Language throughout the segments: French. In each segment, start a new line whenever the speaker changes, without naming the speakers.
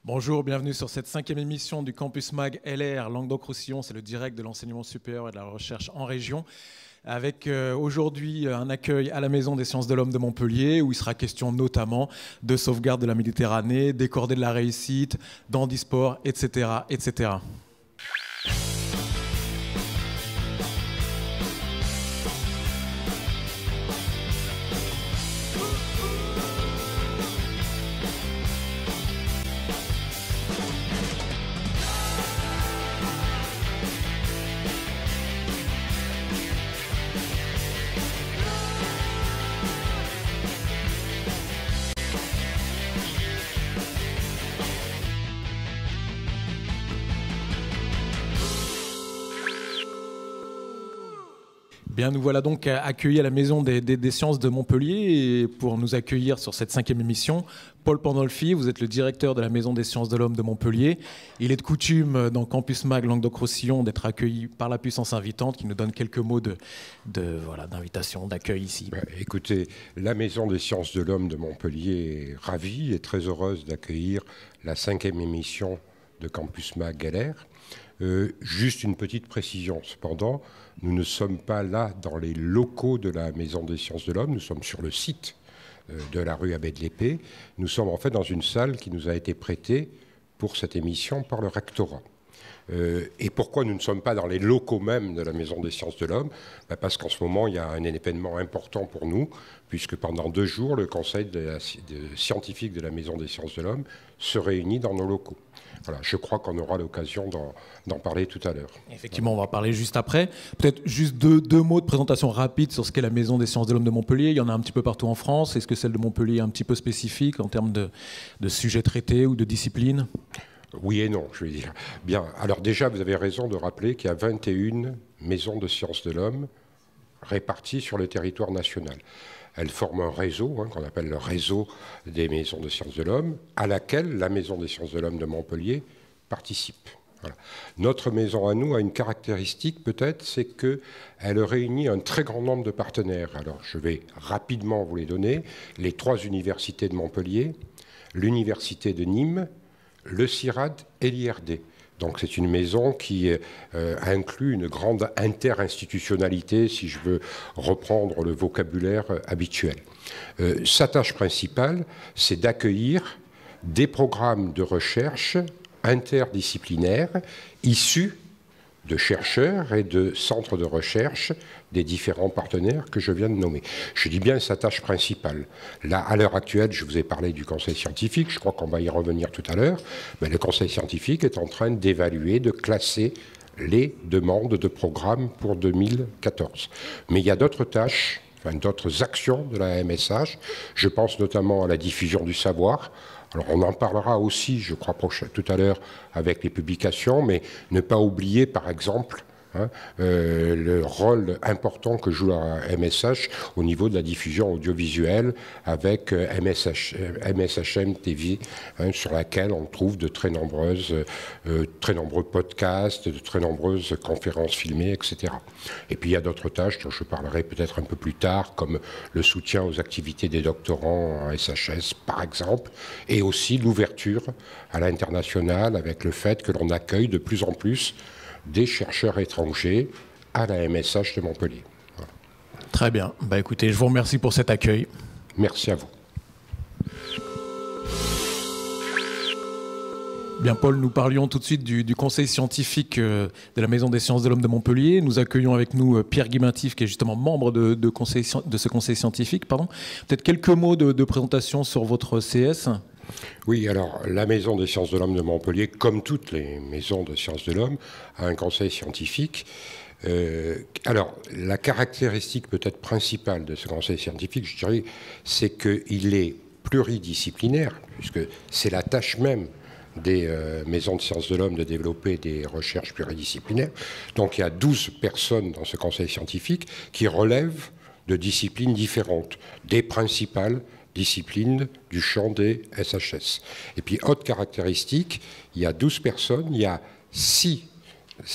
Bonjour, bienvenue sur cette 5e émission du Campus Mag LR Languedoc-Roussillon. C'est le direct de l'enseignement supérieur et de la recherche en région. Avec aujourd'hui un accueil à la Maison des sciences de l'homme de Montpellier où il sera question notamment de sauvegarde de la Méditerranée, des cordées de la réussite, d'handisport, etc., etc. Bien, nous voilà donc accueillis à la Maison des sciences de Montpellier et pour nous accueillir sur cette 5e émission, Paul Pandolfi, vous êtes le directeur de la Maison des sciences de l'homme de Montpellier. Il est de coutume dans Campus Mag Languedoc-Roussillon d'être accueilli par la puissance invitante qui nous donne quelques mots d'invitation, d'accueil ici.
Écoutez, la Maison des sciences de l'homme de Montpellier est ravie et très heureuse d'accueillir la 5e émission de Campus Mag LR. Juste une petite précision, cependant, nous ne sommes pas là dans les locaux de la Maison des sciences de l'homme, nous sommes sur le site de la rue Abbé de l'Épée. Nous sommes en fait dans une salle qui nous a été prêtée pour cette émission par le rectorat. Et pourquoi nous ne sommes pas dans les locaux même de la Maison des sciences de l'homme? Parce qu'en ce moment, il y a un événement important pour nous, puisque pendant 2 jours, le conseil scientifique de la Maison des sciences de l'homme se réunit dans nos locaux. Voilà, je crois qu'on aura l'occasion d'en parler tout à l'heure.
Effectivement, on va parler juste après. Peut-être juste deux mots de présentation rapide sur ce qu'est la Maison des sciences de l'homme de Montpellier. Il y en a un petit peu partout en France. Est-ce que celle de Montpellier est un petit peu spécifique en termes de sujets traités ou de disciplines?
Oui et non, je veux dire. Bien, alors déjà, vous avez raison de rappeler qu'il y a 21 maisons de sciences de l'homme réparties sur le territoire national. Elles forment un réseau, qu'on appelle le réseau des maisons de sciences de l'homme, à laquelle la Maison des sciences de l'homme de Montpellier participe. Voilà. Notre maison à nous a une caractéristique peut-être, c'est qu'elle réunit un très grand nombre de partenaires. Alors je vais rapidement vous les donner. Les 3 universités de Montpellier, l'université de Nîmes, le CIRAD et l'IRD. Donc c'est une maison qui inclut une grande interinstitutionnalité, si je veux reprendre le vocabulaire habituel. Sa tâche principale, c'est d'accueillir des programmes de recherche interdisciplinaires issus de chercheurs et de centres de recherche des différents partenaires que je viens de nommer. Je dis bien sa tâche principale. Là, à l'heure actuelle, je vous ai parlé du conseil scientifique, je crois qu'on va y revenir tout à l'heure, mais le conseil scientifique est en train d'évaluer, de classer les demandes de programmes pour 2014. Mais il y a d'autres tâches, d'autres actions de la MSH, je pense notamment à la diffusion du savoir. Alors on en parlera aussi, je crois, tout à l'heure avec les publications, mais ne pas oublier, par exemple, le rôle important que joue la MSH au niveau de la diffusion audiovisuelle avec MSHM TV, sur laquelle on trouve de très nombreux podcasts, de très nombreuses conférences filmées, etc. Et puis il y a d'autres tâches dont je parlerai peut-être un peu plus tard, comme le soutien aux activités des doctorants en SHS, par exemple, et aussi l'ouverture à l'international avec le fait que l'on accueille de plus en plus des chercheurs étrangers à la MSH de Montpellier. Voilà.
Très bien. Écoutez, je vous remercie pour cet accueil.
Merci à vous.
Bien, Paul, nous parlions tout de suite du conseil scientifique de la Maison des sciences de l'homme de Montpellier. Nous accueillons avec nous Pierre Guimatif, qui est justement membre de ce conseil scientifique. Peut-être quelques mots de présentation sur votre CS.
Oui, alors la Maison des sciences de l'homme de Montpellier, comme toutes les maisons de sciences de l'homme, a un conseil scientifique. Alors, la caractéristique peut-être principale de ce conseil scientifique, je dirais, c'est qu'il est pluridisciplinaire, puisque c'est la tâche même des maisons de sciences de l'homme de développer des recherches pluridisciplinaires. Donc il y a 12 personnes dans ce conseil scientifique qui relèvent de disciplines différentes, des principales disciplines du champ des SHS. Et puis, autre caractéristique, il y a 12 personnes, il y a 6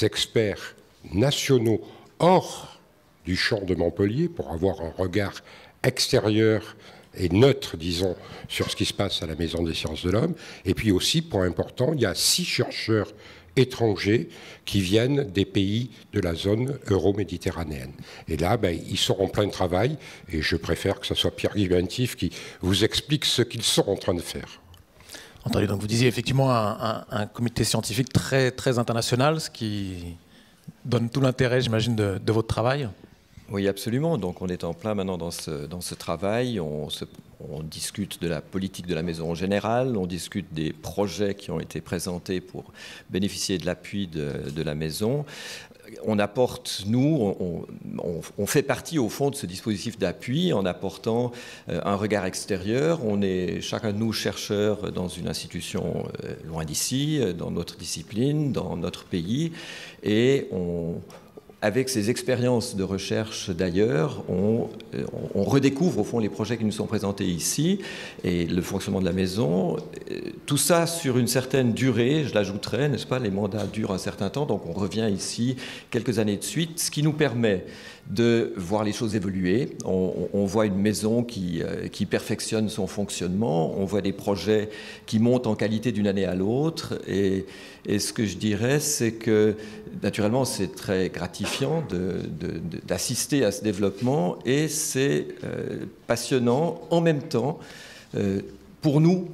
experts nationaux hors du champ de Montpellier pour avoir un regard extérieur et neutre, disons, sur ce qui se passe à la Maison des sciences de l'homme. Et puis aussi, point important, il y a 6 chercheurs étrangers qui viennent des pays de la zone euro-méditerranéenne. Et là, ils sont en plein travail, et je préfère que ce soit Pierre Guiventif qui vous explique ce qu'ils sont en train de faire.
Entendu, donc vous disiez effectivement un comité scientifique très, très international, ce qui donne tout l'intérêt, j'imagine, de votre travail.
Oui, absolument. Donc on est en plein maintenant dans ce travail. On discute de la politique de la maison en général, on discute des projets qui ont été présentés pour bénéficier de l'appui de la maison. On apporte, nous, on fait partie au fond de ce dispositif d'appui en apportant un regard extérieur. On est chacun de nous chercheurs dans une institution loin d'ici, dans notre discipline, dans notre pays, et avec ces expériences de recherche d'ailleurs, on redécouvre au fond les projets qui nous sont présentés ici et le fonctionnement de la maison. Tout ça sur une certaine durée, je l'ajouterais, n'est-ce pas? Les mandats durent un certain temps, donc on revient ici quelques années de suite, ce qui nous permet de voir les choses évoluer. On voit une maison qui perfectionne son fonctionnement, on voit des projets qui montent en qualité d'une année à l'autre, et ce que je dirais, c'est que naturellement c'est très gratifiant d'assister à ce développement, et c'est passionnant en même temps pour nous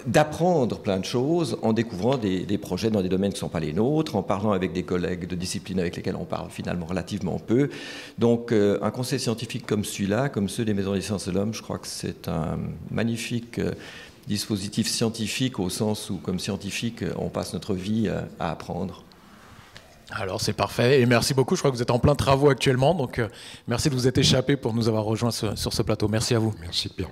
d'apprendre plein de choses en découvrant des projets dans des domaines qui ne sont pas les nôtres, en parlant avec des collègues de disciplines avec lesquels on parle finalement relativement peu. Donc un conseil scientifique comme celui-là, comme ceux des Maisons des sciences de l'homme, je crois que c'est un magnifique dispositif scientifique, au sens où comme scientifique on passe notre vie à apprendre.
Alors c'est parfait, et merci beaucoup. Je crois que vous êtes en plein travaux actuellement, donc merci de vous être échappé pour nous avoir rejoints sur ce plateau. Merci à vous.
Merci Pierre.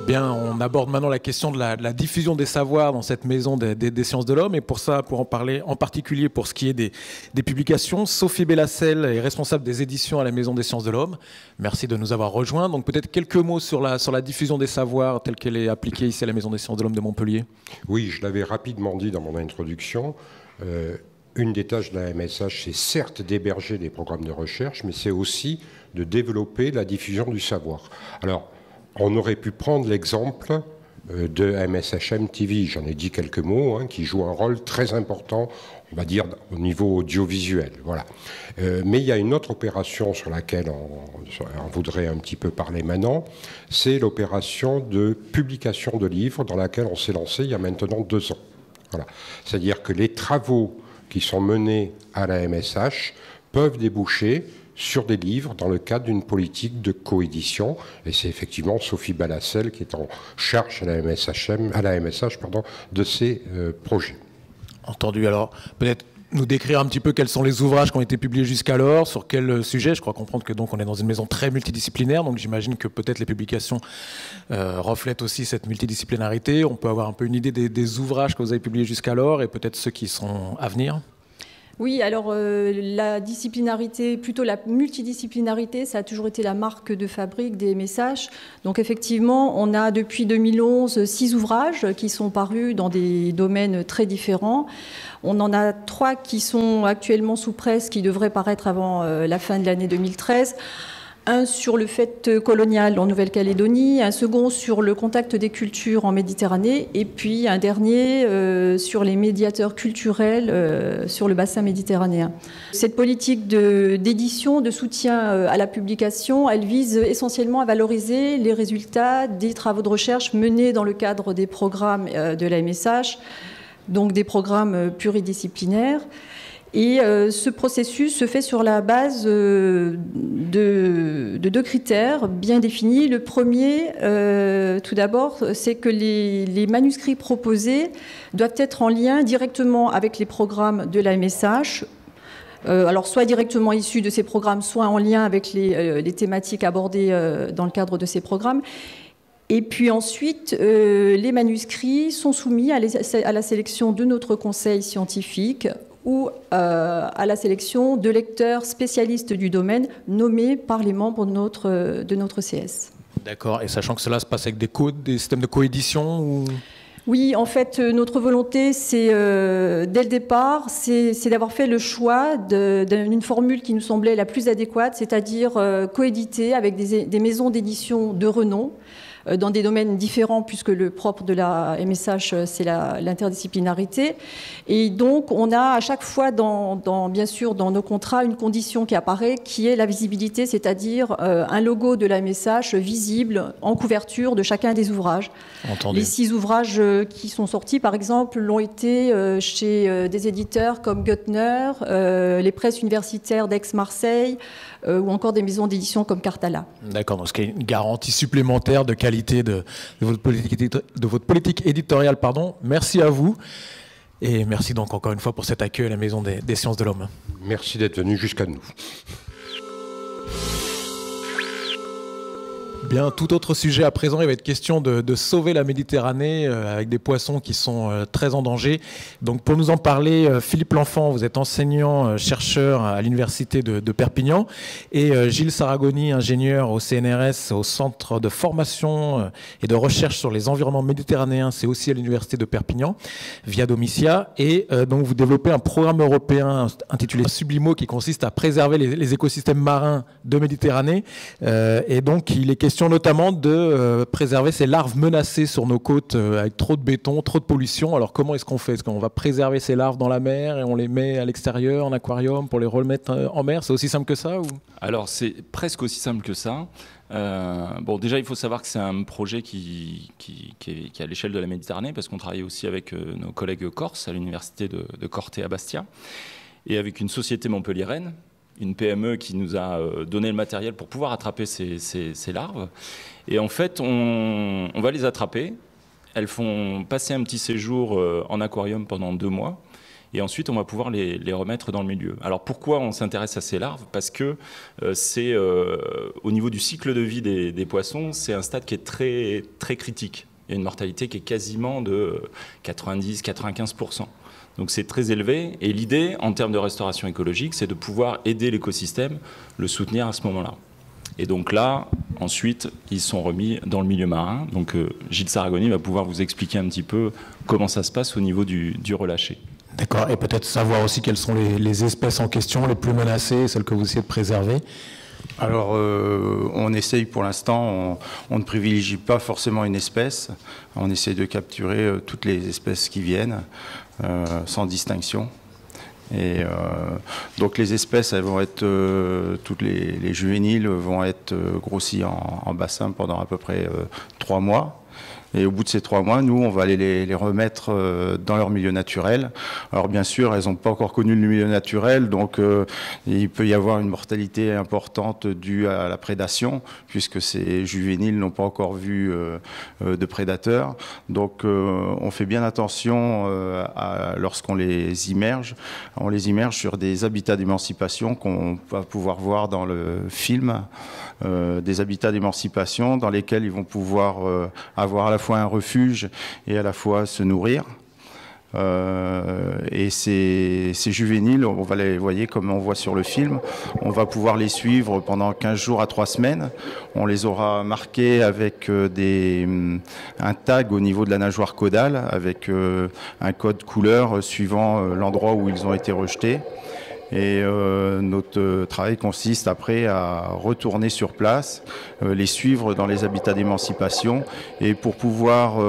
Bien, on aborde maintenant la question de la diffusion des savoirs dans cette maison des sciences de l'homme. Et pour ça, pour en parler en particulier pour ce qui est des publications, Sophie Bellassel est responsable des éditions à la Maison des sciences de l'homme. Merci de nous avoir rejoints. Donc peut-être quelques mots sur la diffusion des savoirs telle qu'elle est appliquée ici à la Maison des sciences de l'homme de Montpellier.
Oui, je l'avais rapidement dit dans mon introduction. Une des tâches de la MSH, c'est certes d'héberger des programmes de recherche, mais c'est aussi de développer la diffusion du savoir. Alors, on aurait pu prendre l'exemple de MSHM TV, j'en ai dit quelques mots, qui joue un rôle très important, on va dire, au niveau audiovisuel. Voilà. Mais il y a une autre opération sur laquelle on voudrait un petit peu parler maintenant, c'est l'opération de publication de livres dans laquelle on s'est lancé il y a maintenant 2 ans. Voilà. C'est-à-dire que les travaux qui sont menés à la MSH peuvent déboucher sur des livres dans le cadre d'une politique de coédition. Et c'est effectivement Sophie Bellassel qui est en charge à la MSH de ces projets.
Entendu. Alors, peut-être nous décrire un petit peu quels sont les ouvrages qui ont été publiés jusqu'alors, sur quel sujet. Je crois comprendre que donc on est dans une maison très multidisciplinaire, donc j'imagine que peut-être les publications reflètent aussi cette multidisciplinarité. On peut avoir un peu une idée des ouvrages que vous avez publiés jusqu'alors et peut-être ceux qui sont à venir.
Oui, alors la disciplinarité, plutôt la multidisciplinarité, ça a toujours été la marque de fabrique des MSH. Donc effectivement, on a depuis 2011 6 ouvrages qui sont parus dans des domaines très différents. On en a 3 qui sont actuellement sous presse, qui devraient paraître avant la fin de l'année 2013. Un sur le fait colonial en Nouvelle-Calédonie, un second sur le contact des cultures en Méditerranée, et puis un dernier sur les médiateurs culturels sur le bassin méditerranéen. Cette politique d'édition, de soutien à la publication, elle vise essentiellement à valoriser les résultats des travaux de recherche menés dans le cadre des programmes de la MSH, donc des programmes pluridisciplinaires. Et ce processus se fait sur la base de 2 critères bien définis. Le premier, tout d'abord, c'est que les manuscrits proposés doivent être en lien directement avec les programmes de la MSH. Alors soit directement issus de ces programmes, soit en lien avec les thématiques abordées dans le cadre de ces programmes. Et puis ensuite, les manuscrits sont soumis à la sélection de notre conseil scientifique ou à la sélection de lecteurs spécialistes du domaine nommés par les membres de notre CS.
D'accord, et sachant que cela se passe avec des systèmes de coédition ou...
Oui, en fait, notre volonté, c'est dès le départ, c'est d'avoir fait le choix d'une formule qui nous semblait la plus adéquate, c'est-à-dire coéditer avec des maisons d'édition de renom, dans des domaines différents, puisque le propre de la MSH, c'est l'interdisciplinarité. Et donc, on a à chaque fois, bien sûr, dans nos contrats, une condition qui apparaît, qui est la visibilité, c'est-à-dire un logo de la MSH visible en couverture de chacun des ouvrages.
Entendu.
Les 6 ouvrages qui sont sortis, par exemple, l'ont été chez des éditeurs comme Guttner, les presses universitaires d'Aix-Marseille, ou encore des maisons d'édition comme Cartala.
D'accord, donc ce qui est une garantie supplémentaire de qualité de votre politique éditoriale. Pardon. Merci à vous et merci donc encore une fois pour cet accueil à la Maison des Sciences de l'Homme.
Merci d'être venu jusqu'à nous.
Bien, tout autre sujet à présent, il va être question de sauver la Méditerranée avec des poissons qui sont très en danger. Donc pour nous en parler, Philippe L'Enfant, vous êtes enseignant, chercheur à l'Université de Perpignan, et Gilles Saragoni, ingénieur au CNRS, au Centre de formation et de recherche sur les environnements méditerranéens, c'est aussi à l'Université de Perpignan, via Domitia. Et donc vous développez un programme européen intitulé Sublimo qui consiste à préserver les écosystèmes marins de Méditerranée. Et donc il est question notamment de préserver ces larves menacées sur nos côtes avec trop de béton, trop de pollution. Alors comment est-ce qu'on fait? Est-ce qu'on va préserver ces larves dans la mer et on les met à l'extérieur, en aquarium, pour les remettre en mer? C'est aussi simple que ça ou...
Alors c'est presque aussi simple que ça. Bon, déjà, il faut savoir que c'est un projet qui est à l'échelle de la Méditerranée, parce qu'on travaille aussi avec nos collègues corses à l'université de Corte à Bastia, et avec une société montpelliéraine, une PME qui nous a donné le matériel pour pouvoir attraper ces larves. Et en fait, on va les attraper. Elles font passer un petit séjour en aquarium pendant 2 mois. Et ensuite, on va pouvoir les remettre dans le milieu. Alors pourquoi on s'intéresse à ces larves? Parce que c'est au niveau du cycle de vie des poissons, c'est un stade qui est très, très critique. Il y a une mortalité qui est quasiment de 90-95%. Donc c'est très élevé. Et l'idée, en termes de restauration écologique, c'est de pouvoir aider l'écosystème, le soutenir à ce moment-là. Et donc là, ensuite, ils sont remis dans le milieu marin. Donc Gilles Saragoni va pouvoir vous expliquer un petit peu comment ça se passe au niveau du relâché.
D'accord, et peut-être savoir aussi quelles sont les espèces en question, les plus menacées, celles que vous essayez de préserver.
Alors, on essaye pour l'instant, on ne privilégie pas forcément une espèce. On essaye de capturer toutes les espèces qui viennent, sans distinction. Et donc les espèces, elles vont être, toutes les juvéniles vont être grossies en bassin pendant à peu près 3 mois. Et au bout de ces 3 mois, nous, on va aller les remettre dans leur milieu naturel. Alors bien sûr, elles n'ont pas encore connu le milieu naturel, donc il peut y avoir une mortalité importante due à la prédation, puisque ces juvéniles n'ont pas encore vu de prédateurs. Donc on fait bien attention lorsqu'on les immerge. On les immerge sur des habitats d'émancipation qu'on va pouvoir voir dans le film. Des habitats d'émancipation dans lesquels ils vont pouvoir avoir à la fois un refuge et à la fois se nourrir. Et ces juvéniles, on va les voir comme on voit sur le film, on va pouvoir les suivre pendant 15 jours à 3 semaines. On les aura marqués avec un tag au niveau de la nageoire caudale, avec un code couleur suivant l'endroit où ils ont été rejetés. Et notre travail consiste après à retourner sur place, les suivre dans les habitats d'émancipation, et pour pouvoir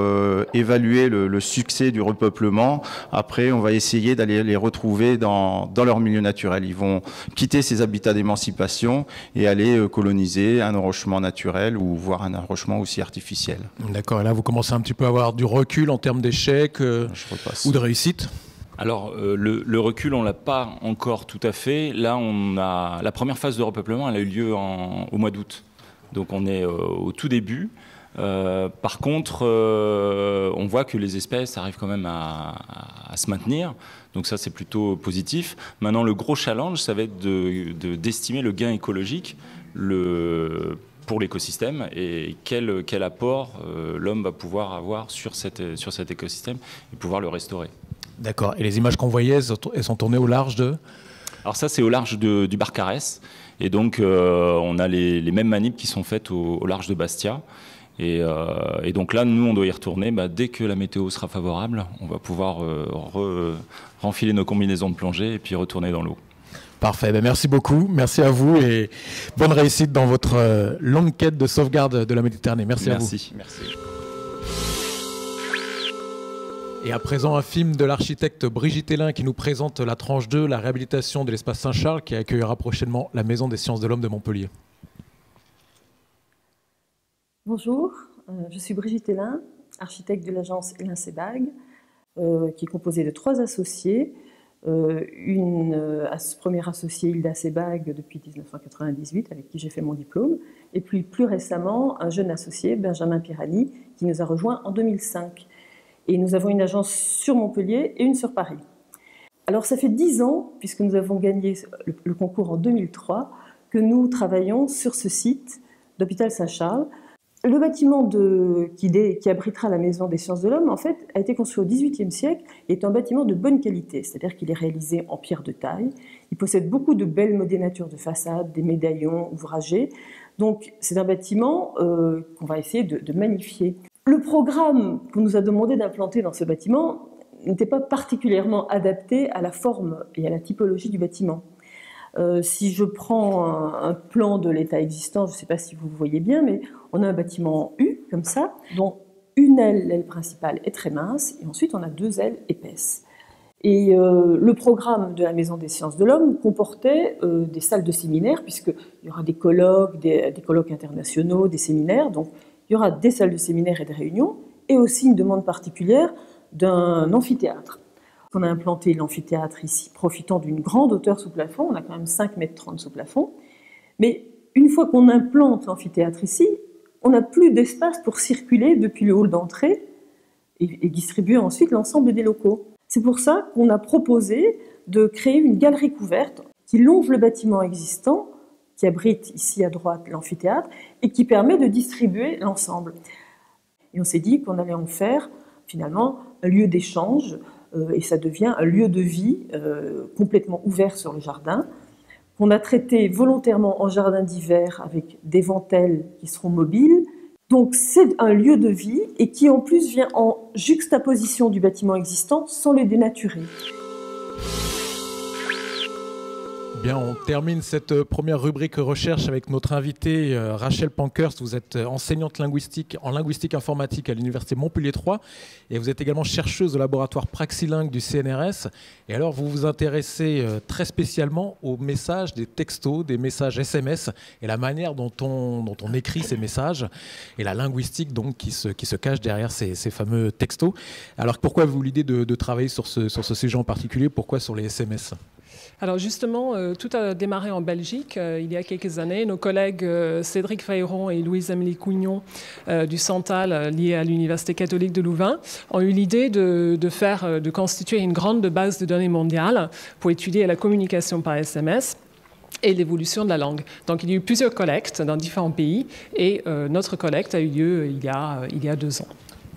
évaluer le succès du repeuplement, après on va essayer d'aller les retrouver dans leur milieu naturel. Ils vont quitter ces habitats d'émancipation et aller coloniser un enrochement naturel ou voire un enrochement aussi artificiel.
D'accord, et là vous commencez un petit peu à avoir du recul en termes d'échecs ou de réussite?
Alors, le recul, on ne l'a pas encore tout à fait. Là, la première phase de repeuplement, elle a eu lieu au mois d'août. Donc, on est au tout début. Par contre, on voit que les espèces arrivent quand même à se maintenir. Donc ça, c'est plutôt positif. Maintenant, le gros challenge, ça va être d'estimer le gain écologique pour l'écosystème et quel apport l'homme va pouvoir avoir sur cet écosystème et pouvoir le restaurer.
D'accord. Et les images qu'on voyait, elles sont tournées au large de...
Alors ça, c'est au large du Barcarès. Et donc, on a les mêmes manips qui sont faites au large de Bastia. Et donc là, nous, on doit y retourner. Dès que la météo sera favorable, on va pouvoir renfiler nos combinaisons de plongée et puis retourner dans l'eau.
Parfait, merci beaucoup, merci à vous et bonne réussite dans votre longue quête de sauvegarde de la Méditerranée. Merci à vous.
Merci.
Et à présent, un film de l'architecte Brigitte Hélin qui nous présente la tranche 2, la réhabilitation de l'espace Saint-Charles, qui accueillera prochainement la Maison des Sciences de l'Homme de Montpellier.
Bonjour, je suis Brigitte Hélin, architecte de l'agence Hélin-Sebag, qui est composée de 3 associés. Une première associée, Hilda Sebag, depuis 1998, avec qui j'ai fait mon diplôme, et puis plus récemment, un jeune associé, Benjamin Pirani, qui nous a rejoint en 2005. Et nous avons une agence sur Montpellier et une sur Paris. Alors ça fait 10 ans, puisque nous avons gagné le concours en 2003, que nous travaillons sur ce site d'Hôpital Saint-Charles. Le bâtiment qui abritera la Maison des Sciences de l'Homme, en fait, a été construit au XVIIIe siècle et est un bâtiment de bonne qualité, c'est-à-dire qu'il est réalisé en pierre de taille. Il possède beaucoup de belles modénatures de façade, des médaillons ouvragés. Donc c'est un bâtiment qu'on va essayer de magnifier. Le programme qu'on nous a demandé d'implanter dans ce bâtiment n'était pas particulièrement adapté à la forme et à la typologie du bâtiment. Si je prends un plan de l'état existant, je ne sais pas si vous voyez bien, mais on a un bâtiment U, comme ça, dont une aile, l'aile principale, est très mince, et ensuite on a 2 ailes épaisses. Et le programme de la Maison des Sciences de l'Homme comportait des salles de séminaire, puisqu'il y aura des colloques internationaux, des séminaires, donc il y aura des salles de séminaire et de réunions, et aussi une demande particulière d'un amphithéâtre. On a implanté l'amphithéâtre ici, profitant d'une grande hauteur sous plafond, on a quand même 5,30 m sous plafond, mais une fois qu'on implante l'amphithéâtre ici, on n'a plus d'espace pour circuler depuis le hall d'entrée et distribuer ensuite l'ensemble des locaux. C'est pour ça qu'on a proposé de créer une galerie couverte qui longe le bâtiment existant, qui abrite ici à droite l'amphithéâtre, et qui permet de distribuer l'ensemble. Et on s'est dit qu'on allait en faire finalement un lieu d'échange, et ça devient un lieu de vie complètement ouvert sur le jardin, qu'on a traité volontairement en jardin d'hiver avec des ventelles qui seront mobiles. Donc c'est un lieu de vie et qui en plus vient en juxtaposition du bâtiment existant sans le dénaturer.
Bien, on termine cette première rubrique recherche avec notre invitée Rachel Pankhurst. Vous êtes enseignante en linguistique informatique à l'Université Montpellier 3 et vous êtes également chercheuse au laboratoire Praxilingue du CNRS. Et alors, vous vous intéressez très spécialement aux messages, des textos, des messages SMS et la manière dont on écrit ces messages et la linguistique donc qui se cache derrière ces fameux textos. Alors, pourquoi avez-vous l'idée de travailler sur ce sujet en particulier? Pourquoi sur les SMS?
Alors justement, tout a démarré en Belgique il y a quelques années. Nos collègues Cédric Fayron et Louise-Amélie Cougnon du Santal, liés à l'Université catholique de Louvain, ont eu l'idée de constituer une grande base de données mondiale pour étudier la communication par SMS et l'évolution de la langue. Donc il y a eu plusieurs collectes dans différents pays et notre collecte a eu lieu il y a 2 ans.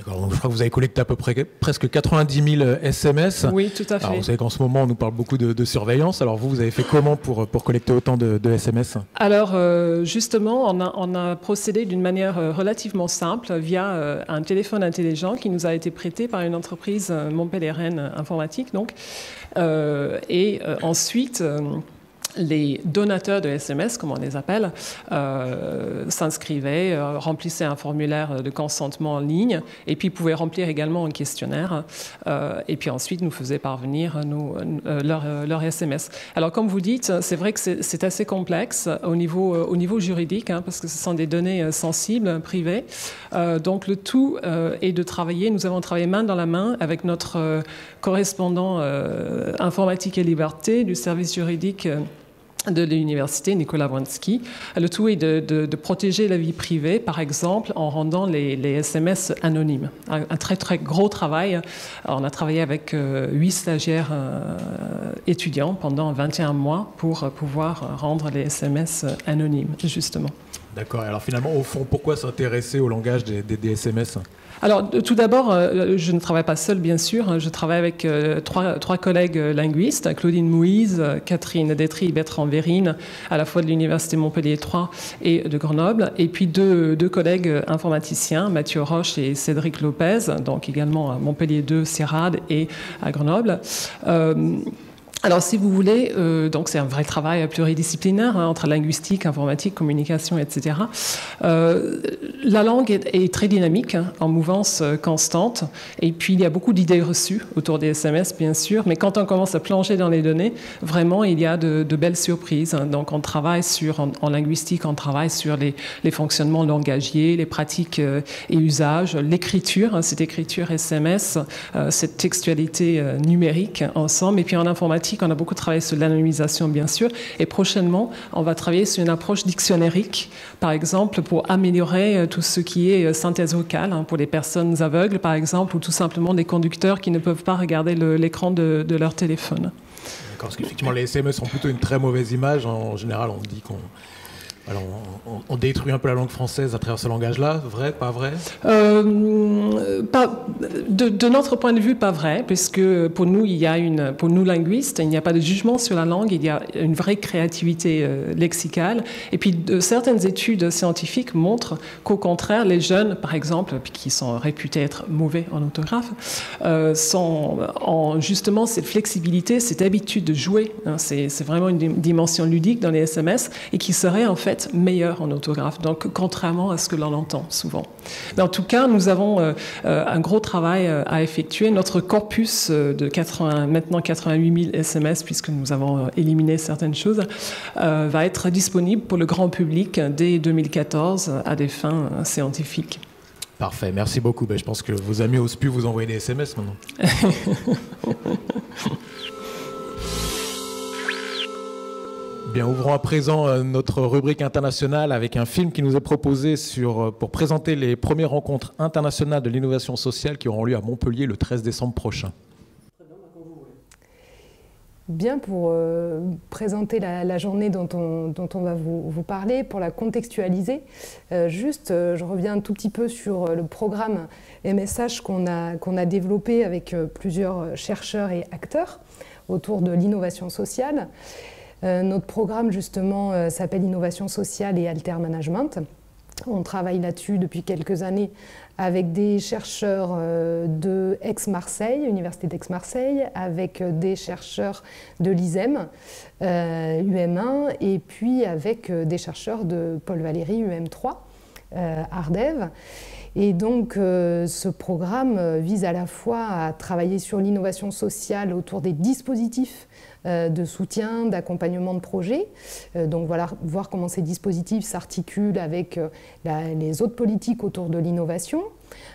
Donc je crois que vous avez collecté à peu près presque 90 000 SMS.
Oui, tout à fait.
Alors vous savez qu'en ce moment, on nous parle beaucoup de surveillance. Alors vous avez fait comment pour collecter autant de SMS?
Alors justement, on a procédé d'une manière relativement simple via un téléphone intelligent qui nous a été prêté par une entreprise montpelliéraine informatique. Donc, ensuite... les donateurs de SMS, comme on les appelle, s'inscrivaient, remplissaient un formulaire de consentement en ligne et puis pouvaient remplir également un questionnaire et puis ensuite nous faisaient parvenir leur SMS. Alors comme vous dites, c'est vrai que c'est assez complexe au niveau juridique parce que ce sont des données sensibles, privées. Donc le tout est de travailler, nous avons travaillé main dans la main avec notre correspondant informatique et liberté du service juridique de l'université, Nicolas Wronski. Le tout est de protéger la vie privée, par exemple, en rendant les SMS anonymes. Un très, très gros travail. On a travaillé avec 8 stagiaires étudiants pendant 21 mois pour pouvoir rendre les SMS anonymes, justement.
D'accord. Alors finalement, au fond, pourquoi s'intéresser au langage des SMS ?
Alors, tout d'abord, je ne travaille pas seule, bien sûr. Je travaille avec trois collègues linguistes, Claudine Mouise, Catherine Détry et Bertrand Vérine, à la fois de l'Université Montpellier 3 et de Grenoble, et puis deux collègues informaticiens, Mathieu Roche et Cédric Lopez, donc également à Montpellier 2, CIRAD et à Grenoble. Alors, si vous voulez, donc c'est un vrai travail pluridisciplinaire entre linguistique, informatique, communication, etc. La langue est très dynamique, en mouvance constante, et puis il y a beaucoup d'idées reçues autour des SMS, bien sûr, mais quand on commence à plonger dans les données, vraiment, il y a de belles surprises. Donc, on travaille en linguistique, on travaille sur les fonctionnements langagiers, les pratiques et usages, l'écriture, cette écriture SMS, cette textualité numérique ensemble, et puis en informatique, on a beaucoup travaillé sur l'anonymisation, bien sûr, et prochainement, on va travailler sur une approche dictionnérique, par exemple, pour améliorer tout ce qui est synthèse vocale, pour les personnes aveugles, par exemple, ou tout simplement des conducteurs qui ne peuvent pas regarder l'écran de leur téléphone.
D'accord, parce qu'effectivement, les SMS ont plutôt une très mauvaise image. En général, on dit on détruit un peu la langue française à travers ce langage-là. Vrai, pas vrai?
De notre point de vue, pas vrai, puisque pour nous, pour nous linguistes, il n'y a pas de jugement sur la langue, il y a une vraie créativité lexicale. Et puis, certaines études scientifiques montrent qu'au contraire, les jeunes, par exemple, qui sont réputés être mauvais en orthographe, ont justement cette flexibilité, cette habitude de jouer. C'est vraiment une dimension ludique dans les SMS et qui serait en fait meilleur en orthographe, donc contrairement à ce que l'on entend souvent. Mais en tout cas, nous avons un gros travail à effectuer. Notre corpus de maintenant 88 000 SMS, puisque nous avons éliminé certaines choses, va être disponible pour le grand public dès 2014 à des fins scientifiques.
Parfait, merci beaucoup. Je pense que vos amis osent plus vous envoyer des SMS maintenant. Bien, ouvrons à présent notre rubrique internationale avec un film qui nous est proposé pour présenter les premières rencontres internationales de l'innovation sociale qui auront lieu à Montpellier le 13 décembre prochain.
Bien, pour présenter la journée dont on va vous parler, pour la contextualiser, je reviens un tout petit peu sur le programme MSH qu'on a développé avec plusieurs chercheurs et acteurs autour de l'innovation sociale. Notre programme, justement, s'appelle Innovation sociale et Alter Management. On travaille là-dessus depuis quelques années avec des chercheurs de Aix-Marseille, Université d'Aix-Marseille, avec des chercheurs de l'ISEM, UM1, et puis avec des chercheurs de Paul Valéry, UM3, Ardev. Et donc, ce programme vise à la fois à travailler sur l'innovation sociale autour des dispositifs de soutien, d'accompagnement de projets. Donc voilà, voir comment ces dispositifs s'articulent avec les autres politiques autour de l'innovation.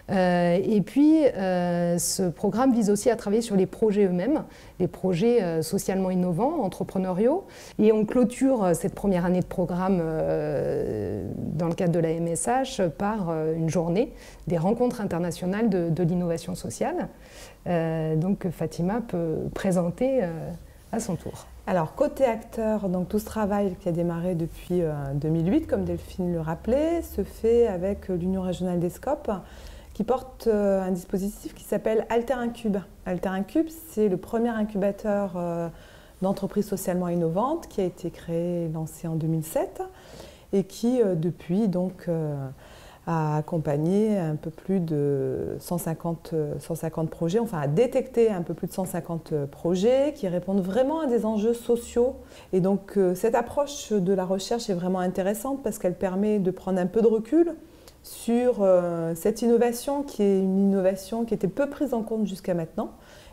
Et puis, ce programme vise aussi à travailler sur les projets eux-mêmes, les projets socialement innovants, entrepreneuriaux. Et on clôture cette première année de programme dans le cadre de la MSH par une journée des rencontres internationales de l'innovation sociale. Donc Fatima peut présenter à son tour.
Alors, côté acteur, donc tout ce travail qui a démarré depuis 2008, comme Delphine le rappelait, se fait avec l'Union régionale des Scopes, qui porte un dispositif qui s'appelle Alter Incube. Alter Incube, c'est le premier incubateur d'entreprises socialement innovantes qui a été créé et lancé en 2007 et qui, depuis, donc, a accompagné un peu plus de 150 projets, enfin a détecté un peu plus de 150 projets qui répondent vraiment à des enjeux sociaux. Et donc cette approche de la recherche est vraiment intéressante parce qu'elle permet de prendre un peu de recul sur cette innovation qui est une innovation qui était peu prise en compte jusqu'à maintenant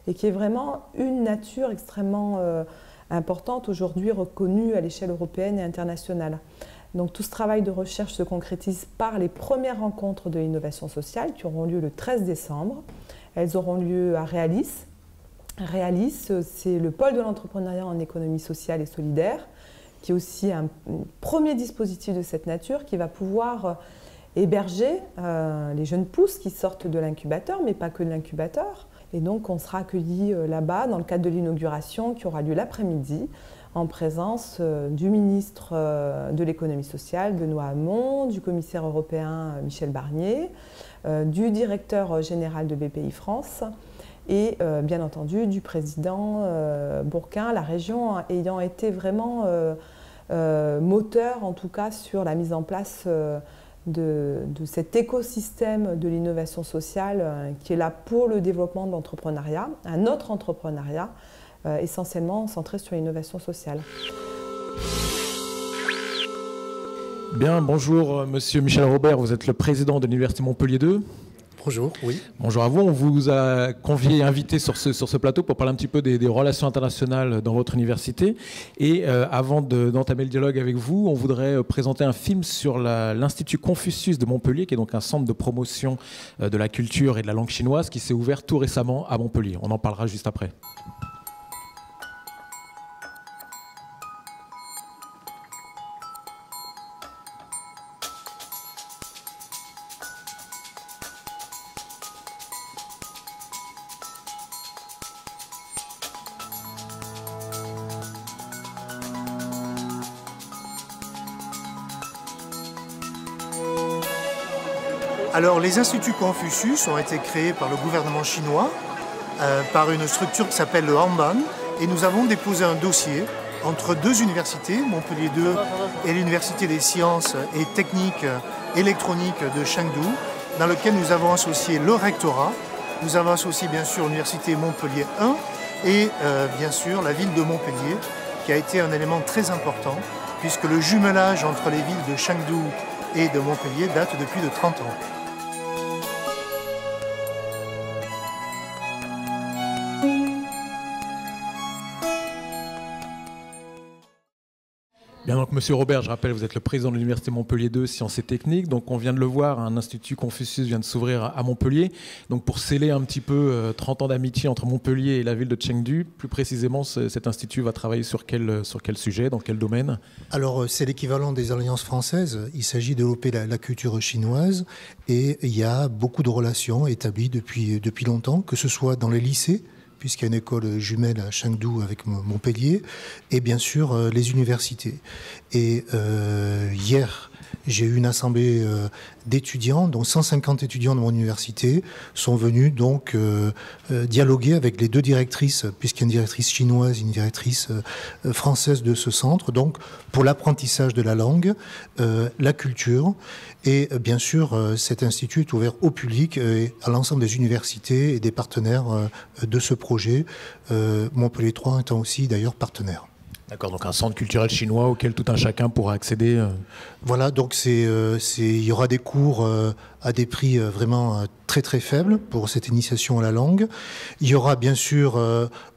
et qui est vraiment une nature extrêmement importante aujourd'hui reconnue à l'échelle européenne et internationale. Donc tout ce travail de recherche se concrétise par les premières rencontres de l'innovation sociale qui auront lieu le 13 décembre. Elles auront lieu à Realis. Realis, c'est le pôle de l'entrepreneuriat en économie sociale et solidaire, qui est aussi un premier dispositif de cette nature qui va pouvoir héberger les jeunes pousses qui sortent de l'incubateur, mais pas que de l'incubateur. Et donc on sera accueillis là-bas dans le cadre de l'inauguration qui aura lieu l'après-midi, en présence du ministre de l'économie sociale, Benoît Hamon, du commissaire européen Michel Barnier, du directeur général de BPI France et bien entendu du président Bourquin, la région ayant été vraiment moteur en tout cas sur la mise en place de cet écosystème de l'innovation sociale qui est là pour le développement de l'entrepreneuriat, un autre entrepreneuriat essentiellement centré sur l'innovation sociale.
Bien, bonjour Monsieur Michel Robert, vous êtes le président de l'Université Montpellier 2.
Bonjour, oui.
Bonjour à vous, on vous a convié et invité sur ce plateau pour parler un petit peu des relations internationales dans votre université. Et avant d'entamer le dialogue avec vous, on voudrait présenter un film sur l'Institut Confucius de Montpellier, qui est donc un centre de promotion de la culture et de la langue chinoise qui s'est ouvert tout récemment à Montpellier. On en parlera juste après.
Alors, les instituts Confucius ont été créés par le gouvernement chinois, par une structure qui s'appelle le Hanban, et nous avons déposé un dossier entre deux universités, Montpellier 2 et l'Université des sciences et techniques électroniques de Chengdu, dans lequel nous avons associé le rectorat, nous avons associé bien sûr l'Université Montpellier 1 et bien sûr la ville de Montpellier, qui a été un élément très important, puisque le jumelage entre les villes de Chengdu et de Montpellier date depuis de 30 ans.
Bien, donc Monsieur Robert, je rappelle, vous êtes le président de l'Université Montpellier 2, Sciences et Techniques. Donc on vient de le voir, un institut Confucius vient de s'ouvrir à Montpellier. Donc pour sceller un petit peu 30 ans d'amitié entre Montpellier et la ville de Chengdu, plus précisément, cet institut va travailler sur quel sujet, dans quel domaine?
Alors c'est l'équivalent des alliances françaises. Il s'agit de développer la culture chinoise et il y a beaucoup de relations établies depuis longtemps, que ce soit dans les lycées, puisqu'il y a une école jumelle à Chengdu avec Montpellier, et bien sûr les universités. Et hier, j'ai eu une assemblée d'étudiants, dont 150 étudiants de mon université sont venus donc dialoguer avec les deux directrices, puisqu'il y a une directrice chinoise, une directrice française de ce centre, donc pour l'apprentissage de la langue, la culture, et bien sûr cet institut est ouvert au public et à l'ensemble des universités et des partenaires de ce projet, Montpellier 3 étant aussi d'ailleurs partenaire.
D'accord, donc un centre culturel chinois auquel tout un chacun pourra accéder.
Voilà, donc il y aura des cours à des prix vraiment très très faibles pour cette initiation à la langue. Il y aura bien sûr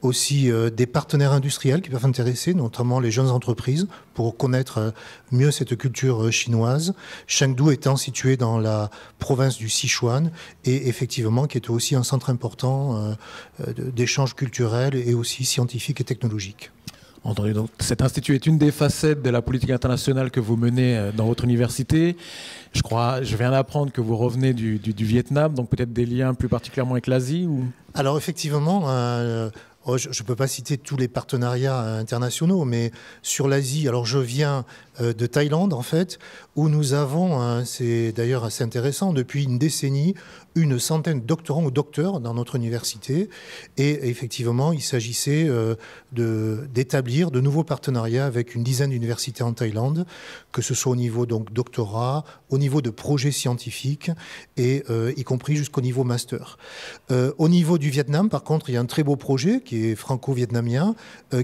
aussi des partenaires industriels qui peuvent intéresser, notamment les jeunes entreprises, pour connaître mieux cette culture chinoise. Chengdu étant situé dans la province du Sichuan et effectivement qui est aussi un centre important d'échanges culturels et aussi scientifiques et technologiques.
Entendu. Donc, cet institut est une des facettes de la politique internationale que vous menez dans votre université. Je viens d'apprendre que vous revenez du Vietnam, donc peut-être des liens plus particulièrement avec l'Asie ou...
Alors effectivement, je ne peux pas citer tous les partenariats internationaux, mais sur l'Asie, alors je viens de Thaïlande en fait, où nous avons, c'est d'ailleurs assez intéressant, depuis une décennie, une centaine de doctorants ou docteurs dans notre université. Et effectivement, il s'agissait d'établir de nouveaux partenariats avec une dizaine d'universités en Thaïlande, que ce soit au niveau donc doctorat, au niveau de projets scientifiques, et y compris jusqu'au niveau master. Au niveau du Vietnam, par contre, il y a un très beau projet qui est franco-vietnamien,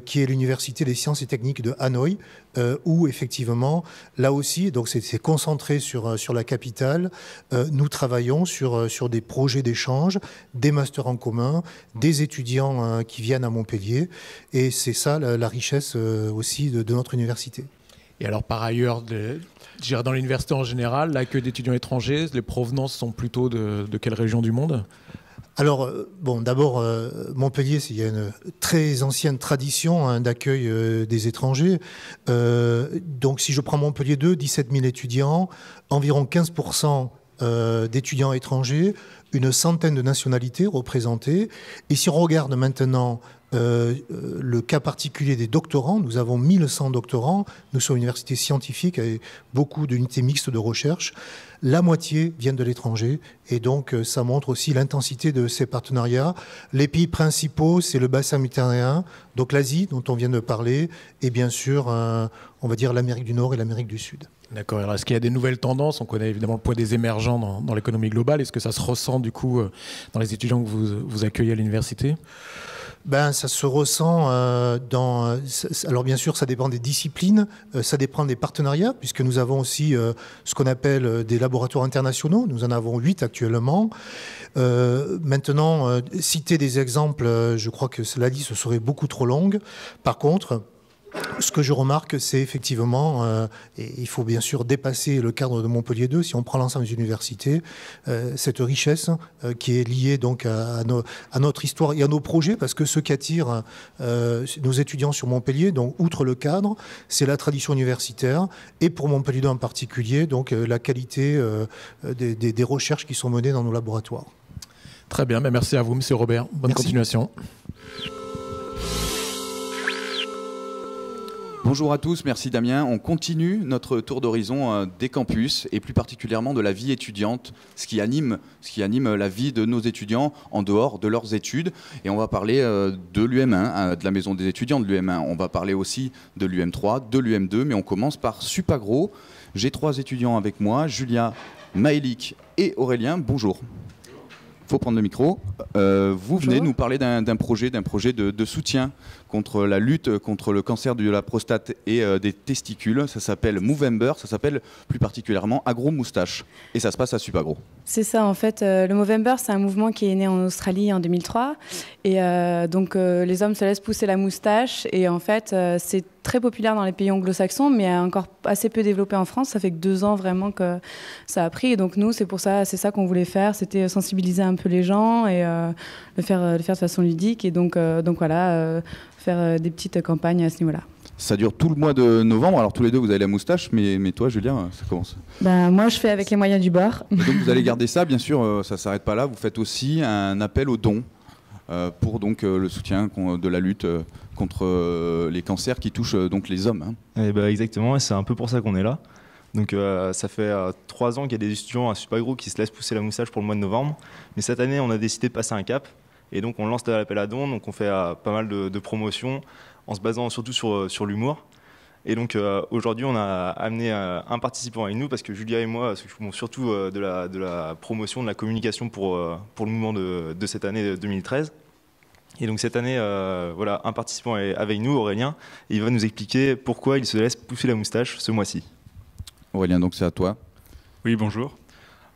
qui est l'Université des sciences et techniques de Hanoï, où effectivement, là aussi, donc c'est concentré sur la capitale, nous travaillons sur des projets d'échange, des masters en commun, des étudiants qui viennent à Montpellier, et c'est ça la richesse aussi de notre université.
Et alors par ailleurs, dans l'université en général, l'accueil d'étudiants étrangers, les provenances sont plutôt de quelle région du monde ?
Alors, bon, d'abord, Montpellier, il y a une très ancienne tradition d'accueil des étrangers. Donc, si je prends Montpellier 2, 17 000 étudiants, environ 15% d'étudiants étrangers, une centaine de nationalités représentées. Et si on regarde maintenant le cas particulier des doctorants, nous avons 1100 doctorants, nous sommes une université scientifique avec beaucoup d'unités mixtes de recherche. La moitié viennent de l'étranger et donc ça montre aussi l'intensité de ces partenariats. Les pays principaux, c'est le bassin méditerranéen, donc l'Asie dont on vient de parler et bien sûr, on va dire l'Amérique du Nord et l'Amérique du Sud.
D'accord. Alors, est-ce qu'il y a des nouvelles tendances? On connaît évidemment le poids des émergents dans l'économie globale. Est-ce que ça se ressent du coup dans les étudiants que vous accueillez à l'université?
Ben, ça se ressent alors bien sûr, ça dépend des disciplines, ça dépend des partenariats, puisque nous avons aussi ce qu'on appelle des laboratoires internationaux. Nous en avons 8 actuellement. Maintenant, citer des exemples, je crois que cela dit, ce serait beaucoup trop long. Par contre, ce que je remarque, c'est effectivement, et il faut bien sûr dépasser le cadre de Montpellier 2, si on prend l'ensemble des universités, cette richesse qui est liée donc à notre histoire et à nos projets, parce que ce qu'attirent nos étudiants sur Montpellier, donc outre le cadre, c'est la tradition universitaire, et pour Montpellier 2 en particulier, donc la qualité des recherches qui sont menées dans nos laboratoires.
Très bien, merci à vous, Monsieur Robert. Bonne continuation.
Bonjour à tous, merci Damien. On continue notre tour d'horizon des campus et plus particulièrement de la vie étudiante, ce qui anime la vie de nos étudiants en dehors de leurs études. Et on va parler de l'UM1, de la maison des étudiants de l'UM1. On va parler aussi de l'UM3, de l'UM2, mais on commence par Supagro. J'ai 3 étudiants avec moi, Julia, Maëlik et Aurélien. Bonjour. Il faut prendre le micro. Vous venez nous parler d'un projet de soutien contre la lutte contre le cancer de la prostate et des testicules. Ça s'appelle Movember, ça s'appelle plus particulièrement Agro Moustache. Et ça se passe à Supagro.
C'est ça, en fait. Le Movember, c'est un mouvement qui est né en Australie en 2003. Et donc, les hommes se laissent pousser la moustache. Et en fait, c'est très populaire dans les pays anglo-saxons, mais encore assez peu développé en France. Ça fait que 2 ans vraiment que ça a pris. Et donc, nous, c'est ça qu'on voulait faire. C'était sensibiliser un peu les gens et le faire de façon ludique. Et donc voilà, faire des petites campagnes à ce niveau-là.
Ça dure tout le mois de novembre. Alors tous les deux, vous avez la moustache, mais toi, Julien, ça commence.
Moi, je fais avec les moyens du bord.
Et donc vous allez garder ça, bien sûr, ça ne s'arrête pas là. Vous faites aussi un appel aux dons pour donc, le soutien de la lutte contre les cancers qui touchent donc les hommes. Hein.
Et exactement, et c'est un peu pour ça qu'on est là. Donc ça fait 3 ans qu'il y a des étudiants à Supagro qui se laissent pousser la moustache pour le mois de novembre. Mais cette année, on a décidé de passer un cap. Et donc on lance l'appel à dons, donc on fait pas mal de promotions en se basant surtout sur l'humour. Et donc aujourd'hui on a amené un participant avec nous parce que Julia et moi s'occupons surtout de la promotion, de la communication pour le mouvement de cette année 2013. Et donc cette année, voilà, un participant est avec nous, Aurélien, et il va nous expliquer pourquoi il se laisse pousser la moustache ce mois-ci.
Aurélien, donc c'est à toi.
Oui, bonjour.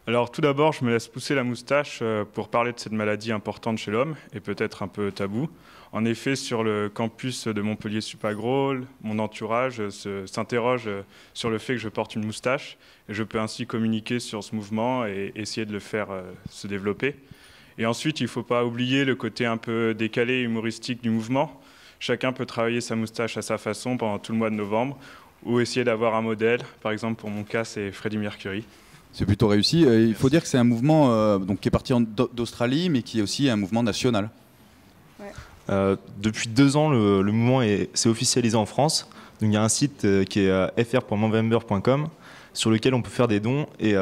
Alors tout d'abord, je me laisse pousser la moustache pour parler de cette maladie importante chez l'homme et peut-être un peu tabou. En effet, sur le campus de Montpellier Supagro, mon entourage s'interroge sur le fait que je porte une moustache et je peux ainsi communiquer sur ce mouvement et essayer de le faire se développer. Et ensuite, il ne faut pas oublier le côté un peu décalé et humoristique du mouvement. Chacun peut travailler sa moustache à sa façon pendant tout le mois de novembre ou essayer d'avoir un modèle. Par exemple, pour mon cas, c'est Freddie Mercury.
C'est plutôt réussi. Il faut dire que c'est un mouvement donc, qui est parti d'Australie, mais qui est aussi un mouvement national.
Ouais. Depuis 2 ans, le mouvement s'est officialisé en France. Donc, il y a un site qui est fr.movember.com sur lequel on peut faire des dons. Et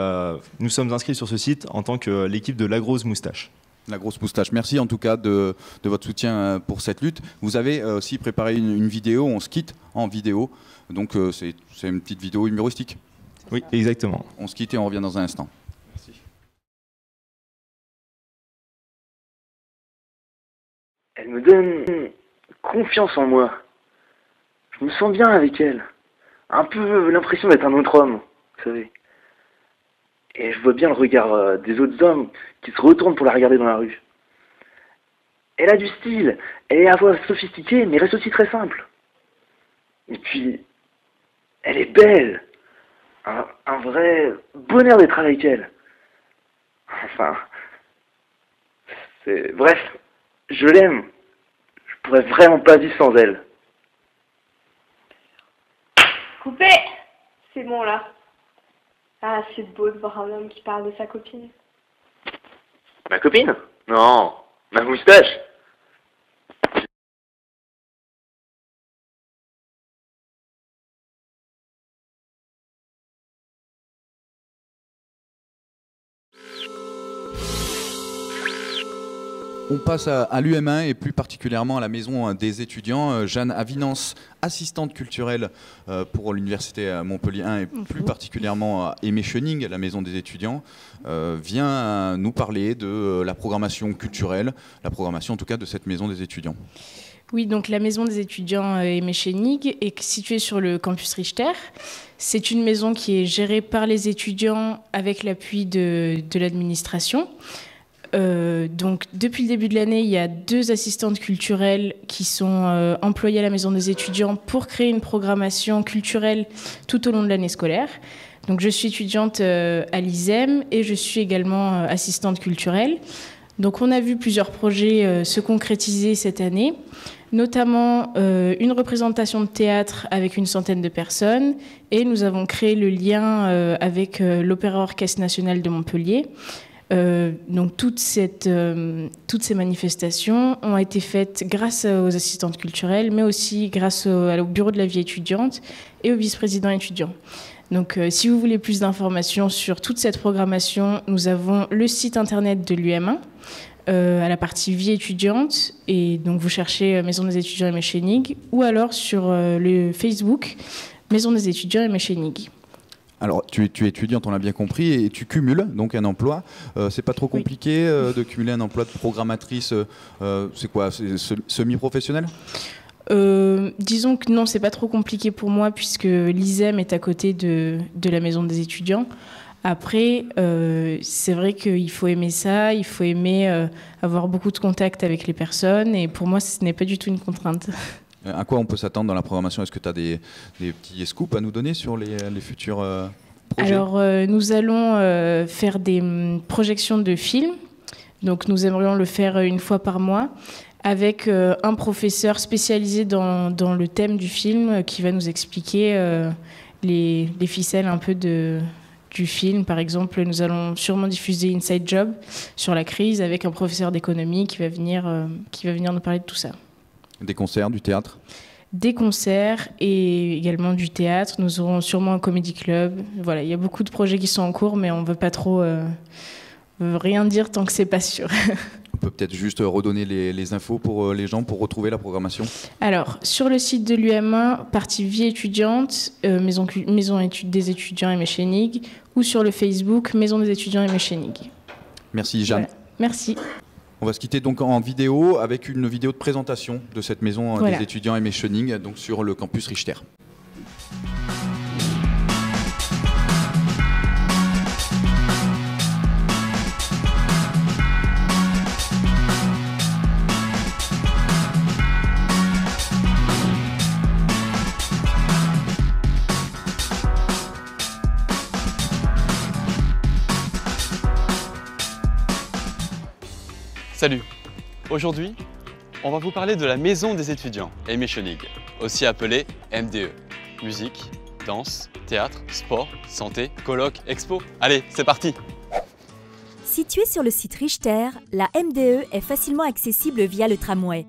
nous sommes inscrits sur ce site en tant que l'équipe de La Grosse Moustache.
La Grosse Moustache. Merci en tout cas de votre soutien pour cette lutte. Vous avez aussi préparé une vidéo, on se quitte en vidéo. Donc c'est une petite vidéo humoristique.
Oui, exactement.
On se quitte et on revient dans un instant.
Merci.
Elle me donne confiance en moi. Je me sens bien avec elle. Un peu l'impression d'être un autre homme, vous savez. Et je vois bien le regard des autres hommes qui se retournent pour la regarder dans la rue. Elle a du style. Elle est à la fois sophistiquée, mais reste aussi très simple. Et puis, elle est belle. Un vrai bonheur d'être avec elle. Enfin, bref, je l'aime. Je pourrais vraiment pas vivre sans elle.
Coupé. C'est bon là. Ah, c'est beau de voir un homme qui parle de sa copine.
Ma copine? Non, ma moustache.
On passe à l'UM1 et plus particulièrement à la maison des étudiants. Jeanne Avinance, assistante culturelle pour l'université Montpellier 1 et plus particulièrement à Aimé Schöning, la maison des étudiants, vient nous parler de la programmation culturelle, la programmation en tout cas de cette maison des étudiants.
Oui, donc la maison des étudiants Aimé Schöning est située sur le campus Richter. C'est une maison qui est gérée par les étudiants avec l'appui de l'administration. Donc, depuis le début de l'année, il y a 2 assistantes culturelles qui sont employées à la maison des étudiants pour créer une programmation culturelle tout au long de l'année scolaire. Donc, je suis étudiante à l'ISEM et je suis également assistante culturelle. Donc, on a vu plusieurs projets se concrétiser cette année, notamment une représentation de théâtre avec une centaine de personnes, et nous avons créé le lien avec l'Opéra Orchestre National de Montpellier. Donc toutes ces manifestations ont été faites grâce aux assistantes culturelles, mais aussi grâce au bureau de la vie étudiante et au vice-président étudiant. Donc si vous voulez plus d'informations sur toute cette programmation, nous avons le site internet de l'UM1 à la partie vie étudiante, et donc vous cherchez Maison des étudiants Aimé Schöning, ou alors sur le Facebook Maison des étudiants Aimé Schöning.
Alors, tu es étudiante, on l'a bien compris, et tu cumules donc un emploi. C'est pas trop compliqué de cumuler un emploi de programmatrice. C'est quoi, semi-professionnel?
Disons que non, c'est pas trop compliqué pour moi puisque l'ISEM est à côté de la maison des étudiants. Après, c'est vrai qu'il faut aimer ça, il faut aimer avoir beaucoup de contacts avec les personnes, et pour moi, ce n'est pas du tout une contrainte.
À quoi on peut s'attendre dans la programmation? Est-ce que tu as des petits scoops à nous donner sur les futurs projets?
Alors, nous allons faire des projections de films. Donc, nous aimerions le faire une fois par mois avec un professeur spécialisé dans le thème du film qui va nous expliquer les ficelles un peu du film. Par exemple, nous allons sûrement diffuser Inside Job sur la crise avec un professeur d'économie qui va venir nous parler de tout ça.
Des concerts, du théâtre?
Des concerts et également du théâtre. Nous aurons sûrement un comédie club. Voilà, il y a beaucoup de projets qui sont en cours, mais on ne veut pas trop rien dire tant que c'est pas sûr.
On peut peut-être juste redonner les infos pour les gens pour retrouver la programmation.
Alors, sur le site de l'UM1, partie vie étudiante, maison des étudiants Aimé Schöning, ou sur le Facebook Maison des étudiants Aimé Schöning.
Merci Jeanne.
Voilà. Merci.
On va se quitter donc en vidéo avec une vidéo de présentation de cette maison des étudiants Aimé Schöning, donc sur le campus Richter.
Salut! Aujourd'hui, on va vous parler de la Maison des étudiants Aimé Schöning, aussi appelée MDE. Musique, danse, théâtre, sport, santé, colloques, expo. Allez, c'est parti!
Située sur le site Richter, la MDE est facilement accessible via le tramway.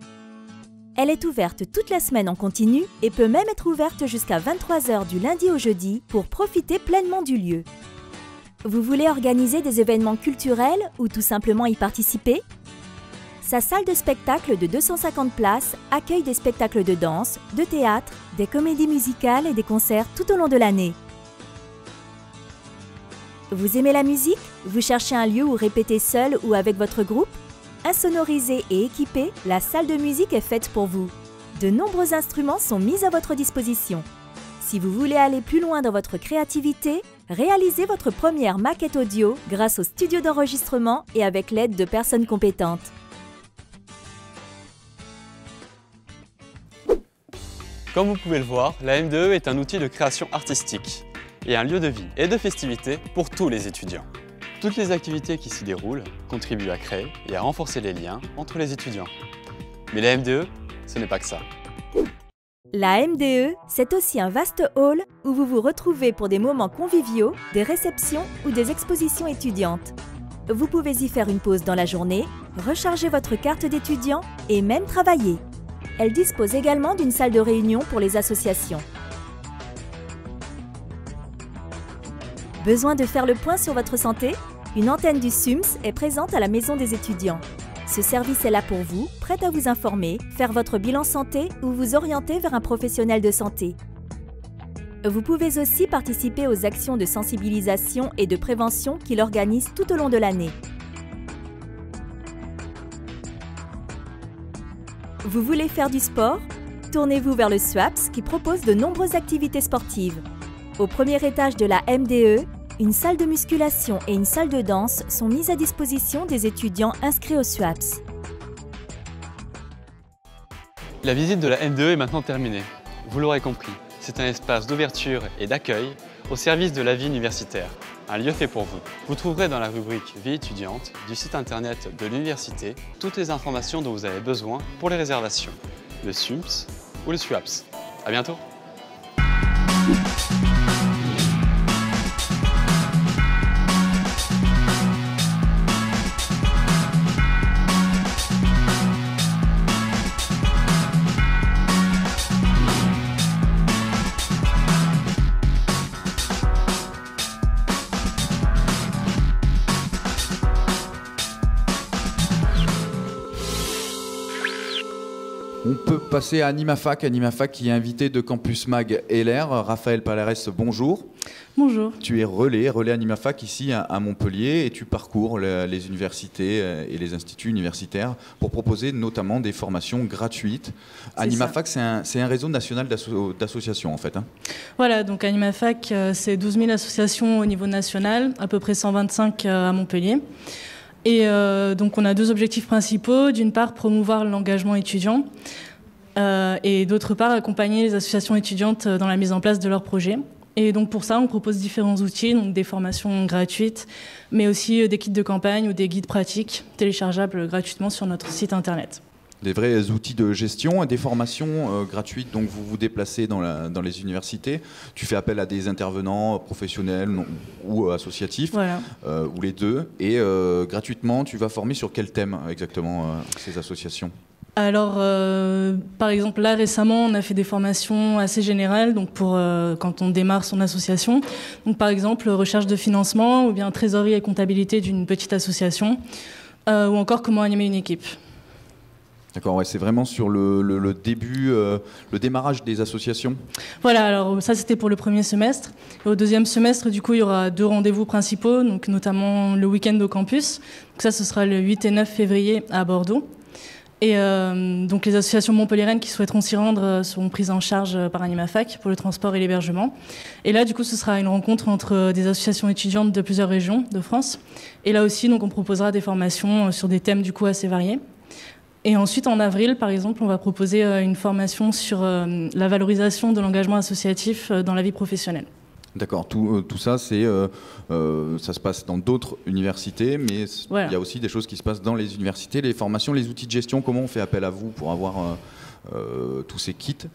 Elle est ouverte toute la semaine en continu et peut même être ouverte jusqu'à 23 h du lundi au jeudi pour profiter pleinement du lieu. Vous voulez organiser des événements culturels ou tout simplement y participer? Sa salle de spectacle de 250 places accueille des spectacles de danse, de théâtre, des comédies musicales et des concerts tout au long de l'année. Vous aimez la musique? Vous cherchez un lieu où répéter seul ou avec votre groupe? Insonorisée et équipée, la salle de musique est faite pour vous. De nombreux instruments sont mis à votre disposition. Si vous voulez aller plus loin dans votre créativité, réalisez votre première maquette audio grâce au studio d'enregistrement et avec l'aide de personnes compétentes.
Comme vous pouvez le voir, la MDE est un outil de création artistique et un lieu de vie et de festivité pour tous les étudiants. Toutes les activités qui s'y déroulent contribuent à créer et à renforcer les liens entre les étudiants. Mais la MDE, ce n'est pas que ça.
La MDE, c'est aussi un vaste hall où vous vous retrouvez pour des moments conviviaux, des réceptions ou des expositions étudiantes. Vous pouvez y faire une pause dans la journée, recharger votre carte d'étudiant et même travailler. Elle dispose également d'une salle de réunion pour les associations. Besoin de faire le point sur votre santé? Une antenne du SUMS est présente à la Maison des étudiants. Ce service est là pour vous, prêt à vous informer, faire votre bilan santé ou vous orienter vers un professionnel de santé. Vous pouvez aussi participer aux actions de sensibilisation et de prévention qu'il organise tout au long de l'année. Vous voulez faire du sport? Tournez-vous vers le SWAPS qui propose de nombreuses activités sportives. Au premier étage de la MDE, une salle de musculation et une salle de danse sont mises à disposition des étudiants inscrits au SWAPS.
La visite de la MDE est maintenant terminée. Vous l'aurez compris, c'est un espace d'ouverture et d'accueil au service de la vie universitaire. Un lieu fait pour vous. Vous trouverez dans la rubrique Vie étudiante du site internet de l'université toutes les informations dont vous avez besoin pour les réservations, le SUMS ou le SWAPS. À bientôt!
On peut passer à Animafac qui est invité de Campus Mag LR. Raphaël Palares, bonjour.
Bonjour.
Tu es relais Animafac ici à Montpellier et tu parcours les universités et les instituts universitaires pour proposer notamment des formations gratuites. Animafac, c'est un réseau national d'associations en fait. Hein.
Voilà, donc Animafac, c'est 12 000 associations au niveau national, à peu près 125 à Montpellier. Et donc on a deux objectifs principaux. D'une part, promouvoir l'engagement étudiant et d'autre part, accompagner les associations étudiantes dans la mise en place de leurs projets. Et donc pour ça, on propose différents outils, donc des formations gratuites, mais aussi des kits de campagne ou des guides pratiques téléchargeables gratuitement sur notre site internet.
Des vrais outils de gestion et des formations gratuites. Donc vous vous déplacez dans les universités, tu fais appel à des intervenants professionnels ou associatifs, voilà. Ou les deux. Et gratuitement, tu vas former sur quel thème exactement ces associations ?
Alors, par exemple, là récemment, on a fait des formations assez générales, donc pour quand on démarre son association. Donc, par exemple, recherche de financement ou bien trésorerie et comptabilité d'une petite association, ou encore comment animer une équipe.
D'accord, ouais, c'est vraiment sur le début, le démarrage des associations.
Voilà, alors ça c'était pour le premier semestre. Et au deuxième semestre, du coup, il y aura 2 rendez-vous principaux, donc notamment le week-end au campus. Donc ça, ce sera le 8 et 9 février à Bordeaux. Et donc les associations montpelliéraines qui souhaiteront s'y rendre seront prises en charge par Animafac pour le transport et l'hébergement. Et là, du coup, ce sera une rencontre entre des associations étudiantes de plusieurs régions de France. Et là aussi, donc, on proposera des formations sur des thèmes du coup assez variés. Et ensuite, en avril, par exemple, on va proposer une formation sur la valorisation de l'engagement associatif dans la vie professionnelle.
D'accord, tout ça, ça se passe dans d'autres universités, mais voilà. Il y a aussi des choses qui se passent dans les universités. Les formations, les outils de gestion, comment on fait appel à vous pour avoir tous ces kits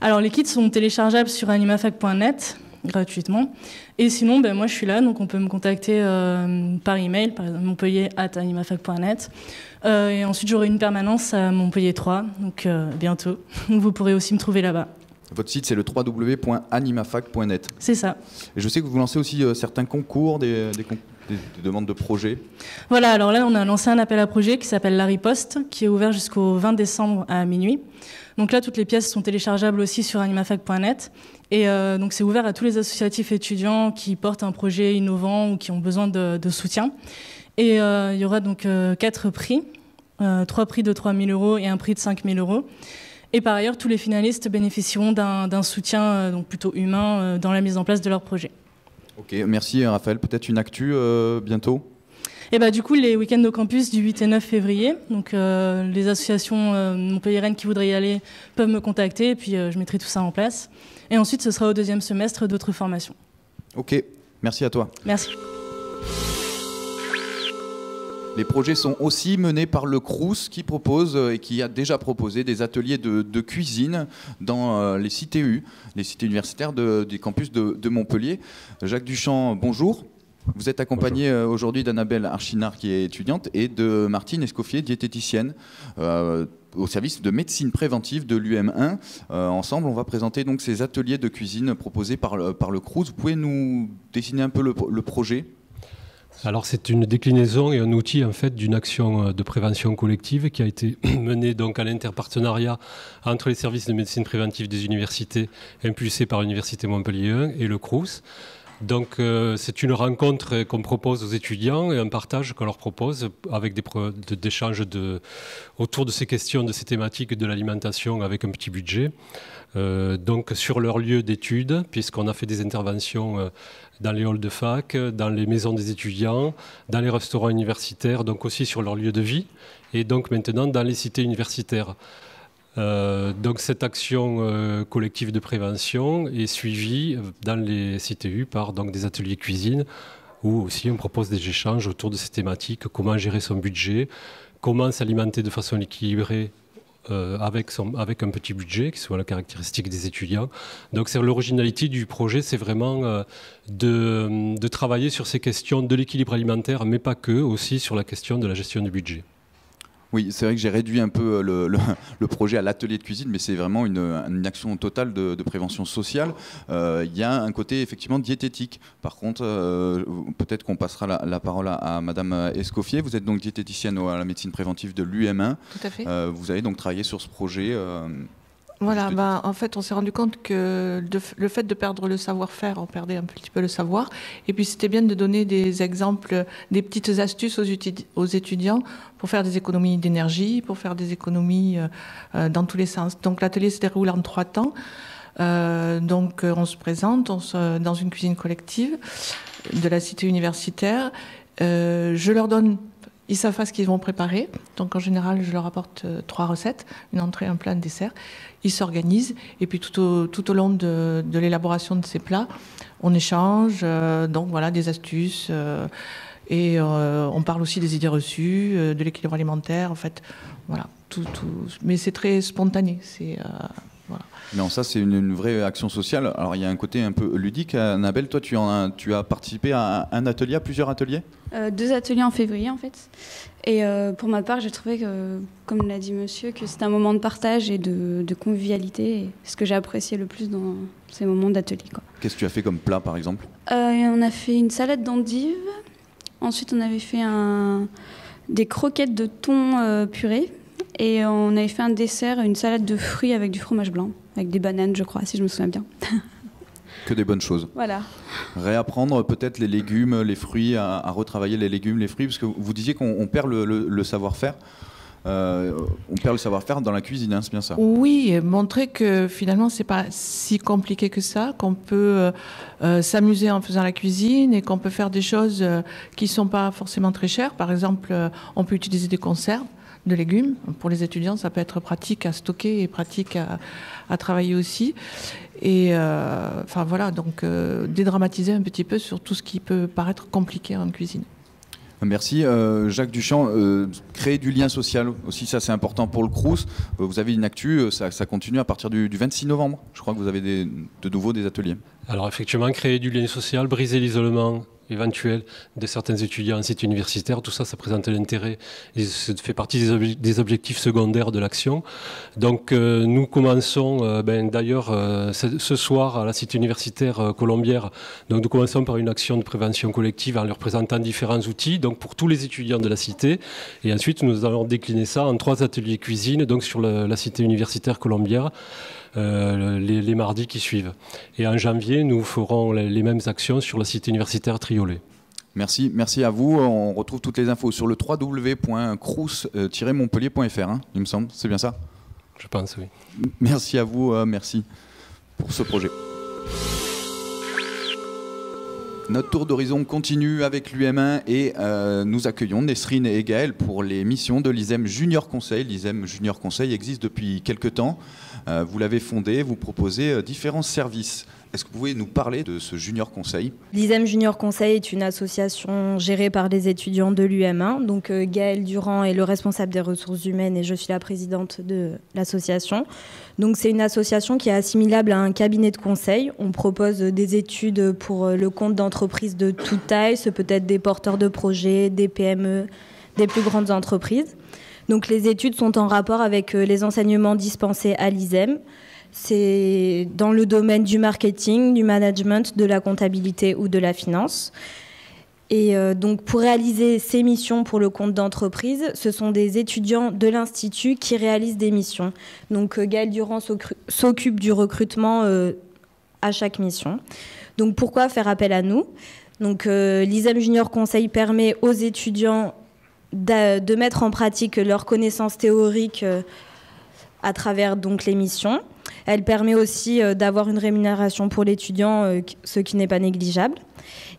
Alors, les kits sont téléchargeables sur animafac.net gratuitement. Et sinon, moi, je suis là, donc on peut me contacter par email, par exemple montpellier@animafac.net. Et ensuite, j'aurai une permanence à Montpellier 3, donc bientôt. Vous pourrez aussi me trouver là-bas.
Votre site, c'est le www.animafac.net.
C'est ça.
Et je sais que vous lancez aussi certains concours, des demandes de projets.
Voilà, alors là, on a lancé un appel à projet qui s'appelle La Riposte, qui est ouvert jusqu'au 20 décembre à minuit. Donc là, toutes les pièces sont téléchargeables aussi sur animafac.net. Et donc, c'est ouvert à tous les associatifs étudiants qui portent un projet innovant ou qui ont besoin de soutien. Et il y aura donc 4 prix, 3 prix de 3 000 € et un prix de 5 000 €. Et par ailleurs, tous les finalistes bénéficieront d'un soutien donc plutôt humain dans la mise en place de leur projet.
Ok, merci Raphaël. Peut-être une actu bientôt ?
Et du coup, les week-ends au campus du 8 et 9 février, donc les associations montpelliéraines qui voudraient y aller peuvent me contacter et puis je mettrai tout ça en place. Et ensuite, ce sera au deuxième semestre d'autres formations.
Ok, merci à toi.
Merci.
Les projets sont aussi menés par le Crous qui propose et qui a déjà proposé des ateliers de cuisine dans les CTU, les cités universitaires des campus de Montpellier. Jacques Duchamp, bonjour. Vous êtes accompagné aujourd'hui d'Annabelle Archinard qui est étudiante et de Martine Escoffier, diététicienne au service de médecine préventive de l'UM1. Ensemble, on va présenter donc ces ateliers de cuisine proposés par le Crous. Vous pouvez nous dessiner un peu le projet ?
Alors c'est une déclinaison et un outil en fait d'une action de prévention collective qui a été menée donc à l'interpartenariat entre les services de médecine préventive des universités impulsés par l'Université Montpellier 1 et le Crous. Donc c'est une rencontre qu'on propose aux étudiants et un partage qu'on leur propose avec des échanges autour de ces questions, de ces thématiques de l'alimentation avec un petit budget. Donc sur leur lieu d'études, puisqu'on a fait des interventions dans les halls de fac, dans les maisons des étudiants, dans les restaurants universitaires, donc aussi sur leur lieu de vie, et donc maintenant dans les cités universitaires. Donc cette action collective de prévention est suivie dans les CTU par donc, des ateliers cuisine, où aussi on propose des échanges autour de ces thématiques, comment gérer son budget, comment s'alimenter de façon équilibrée avec un petit budget, qui soit la caractéristique des étudiants. Donc c'est l'originalité du projet, c'est vraiment de travailler sur ces questions de l'équilibre alimentaire, mais pas que, aussi sur la question de la gestion du budget.
Oui, c'est vrai que j'ai réduit un peu le projet à l'atelier de cuisine, mais c'est vraiment une action totale de prévention sociale. Il y a un côté effectivement diététique. Par contre, peut-être qu'on passera la parole à Madame Escoffier. Vous êtes donc diététicienne à la médecine préventive de l'UM1. Tout à fait. Vous avez donc travaillé sur ce projet.
Voilà, en fait, on s'est rendu compte que le fait de perdre le savoir-faire, on perdait un petit peu le savoir. Et puis, c'était bien de donner des exemples, des petites astuces aux étudiants pour faire des économies d'énergie, pour faire des économies dans tous les sens. Donc, l'atelier se déroule en 3 temps. Donc, on se présente dans une cuisine collective de la cité universitaire. Je leur donne... Ils savent pas ce qu'ils vont préparer. Donc, en général, je leur apporte 3 recettes, une entrée, un plat, un dessert. Ils s'organisent. Et puis, tout au long de l'élaboration de ces plats, on échange. Donc, voilà, des astuces. Et on parle aussi des idées reçues, de l'équilibre alimentaire. En fait, voilà. Mais c'est très spontané. Voilà.
Non, ça, c'est une vraie action sociale. Alors, il y a un côté un peu ludique. Annabelle, toi, tu as participé à un atelier, à plusieurs ateliers ?
2 ateliers en février, en fait. Et pour ma part, j'ai trouvé que, comme l'a dit monsieur, que c'était un moment de partage et de convivialité. Et ce que j'ai apprécié le plus dans ces moments d'atelier.
Qu'est-ce que tu as fait comme plat, par exemple ?
On a fait une salade d'endives. Ensuite, on avait fait des croquettes de thon purée. Et on avait fait un dessert, une salade de fruits avec du fromage blanc, avec des bananes, je crois, si je me souviens bien.
Que des bonnes choses.
Voilà.
Réapprendre peut-être les légumes, les fruits, à retravailler les légumes, les fruits, parce que vous disiez qu'on perd le savoir-faire. On perd le savoir-faire dans la cuisine, hein, c'est bien ça ?
Oui, et montrer que finalement, c'est pas si compliqué que ça, qu'on peut s'amuser en faisant la cuisine et qu'on peut faire des choses qui sont pas forcément très chères. Par exemple, on peut utiliser des conserves de légumes. Pour les étudiants, ça peut être pratique à stocker et pratique à travailler aussi. Et enfin voilà, donc dédramatiser un petit peu sur tout ce qui peut paraître compliqué en cuisine.
Merci. Jacques Duchamp, créer du lien social aussi, ça c'est important pour le Crous. Vous avez une actu, ça continue à partir du 26 novembre. Je crois que vous avez de nouveau des ateliers.
Alors effectivement, créer du lien social, briser l'isolement éventuel de certains étudiants en site universitaire, tout ça, ça présente l'intérêt et ça fait partie des objectifs secondaires de l'action. Donc nous commençons d'ailleurs ce soir à la cité universitaire Colombière. Donc nous commençons par une action de prévention collective en leur présentant différents outils, donc pour tous les étudiants de la cité. Et ensuite nous allons décliner ça en 3 ateliers cuisine, donc sur la cité universitaire Colombière. Les mardis qui suivent. Et en janvier, nous ferons les mêmes actions sur la cité universitaire Triolet.
Merci à vous. On retrouve toutes les infos sur le www.crous-montpellier.fr, hein, il me semble, c'est bien ça ?
Je pense, oui.
Merci à vous, merci pour ce projet. Notre tour d'horizon continue avec l'UM1 et nous accueillons Nesrine et Gaël pour les missions de l'ISEM Junior Conseil. L'ISEM Junior Conseil existe depuis quelques temps. Vous l'avez fondé, vous proposez différents services. Est-ce que vous pouvez nous parler de ce Junior Conseil?
L'ISEM Junior Conseil est une association gérée par les étudiants de l'UM1. Donc Gaëlle Durand est le responsable des ressources humaines et je suis la présidente de l'association. Donc c'est une association qui est assimilable à un cabinet de conseil. On propose des études pour le compte d'entreprises de toute taille. Ce peut être des porteurs de projets, des PME, des plus grandes entreprises. Donc les études sont en rapport avec les enseignements dispensés à l'ISEM. C'est dans le domaine du marketing, du management, de la comptabilité ou de la finance. Et donc pour réaliser ces missions pour le compte d'entreprise, ce sont des étudiants de l'Institut qui réalisent des missions. Donc Gaëlle Durand s'occupe du recrutement à chaque mission. Donc pourquoi faire appel à nous? Donc l'ISEM Junior Conseil permet aux étudiants de mettre en pratique leurs connaissances théoriques à travers donc les missions. Elle permet aussi d'avoir une rémunération pour l'étudiant, ce qui n'est pas négligeable.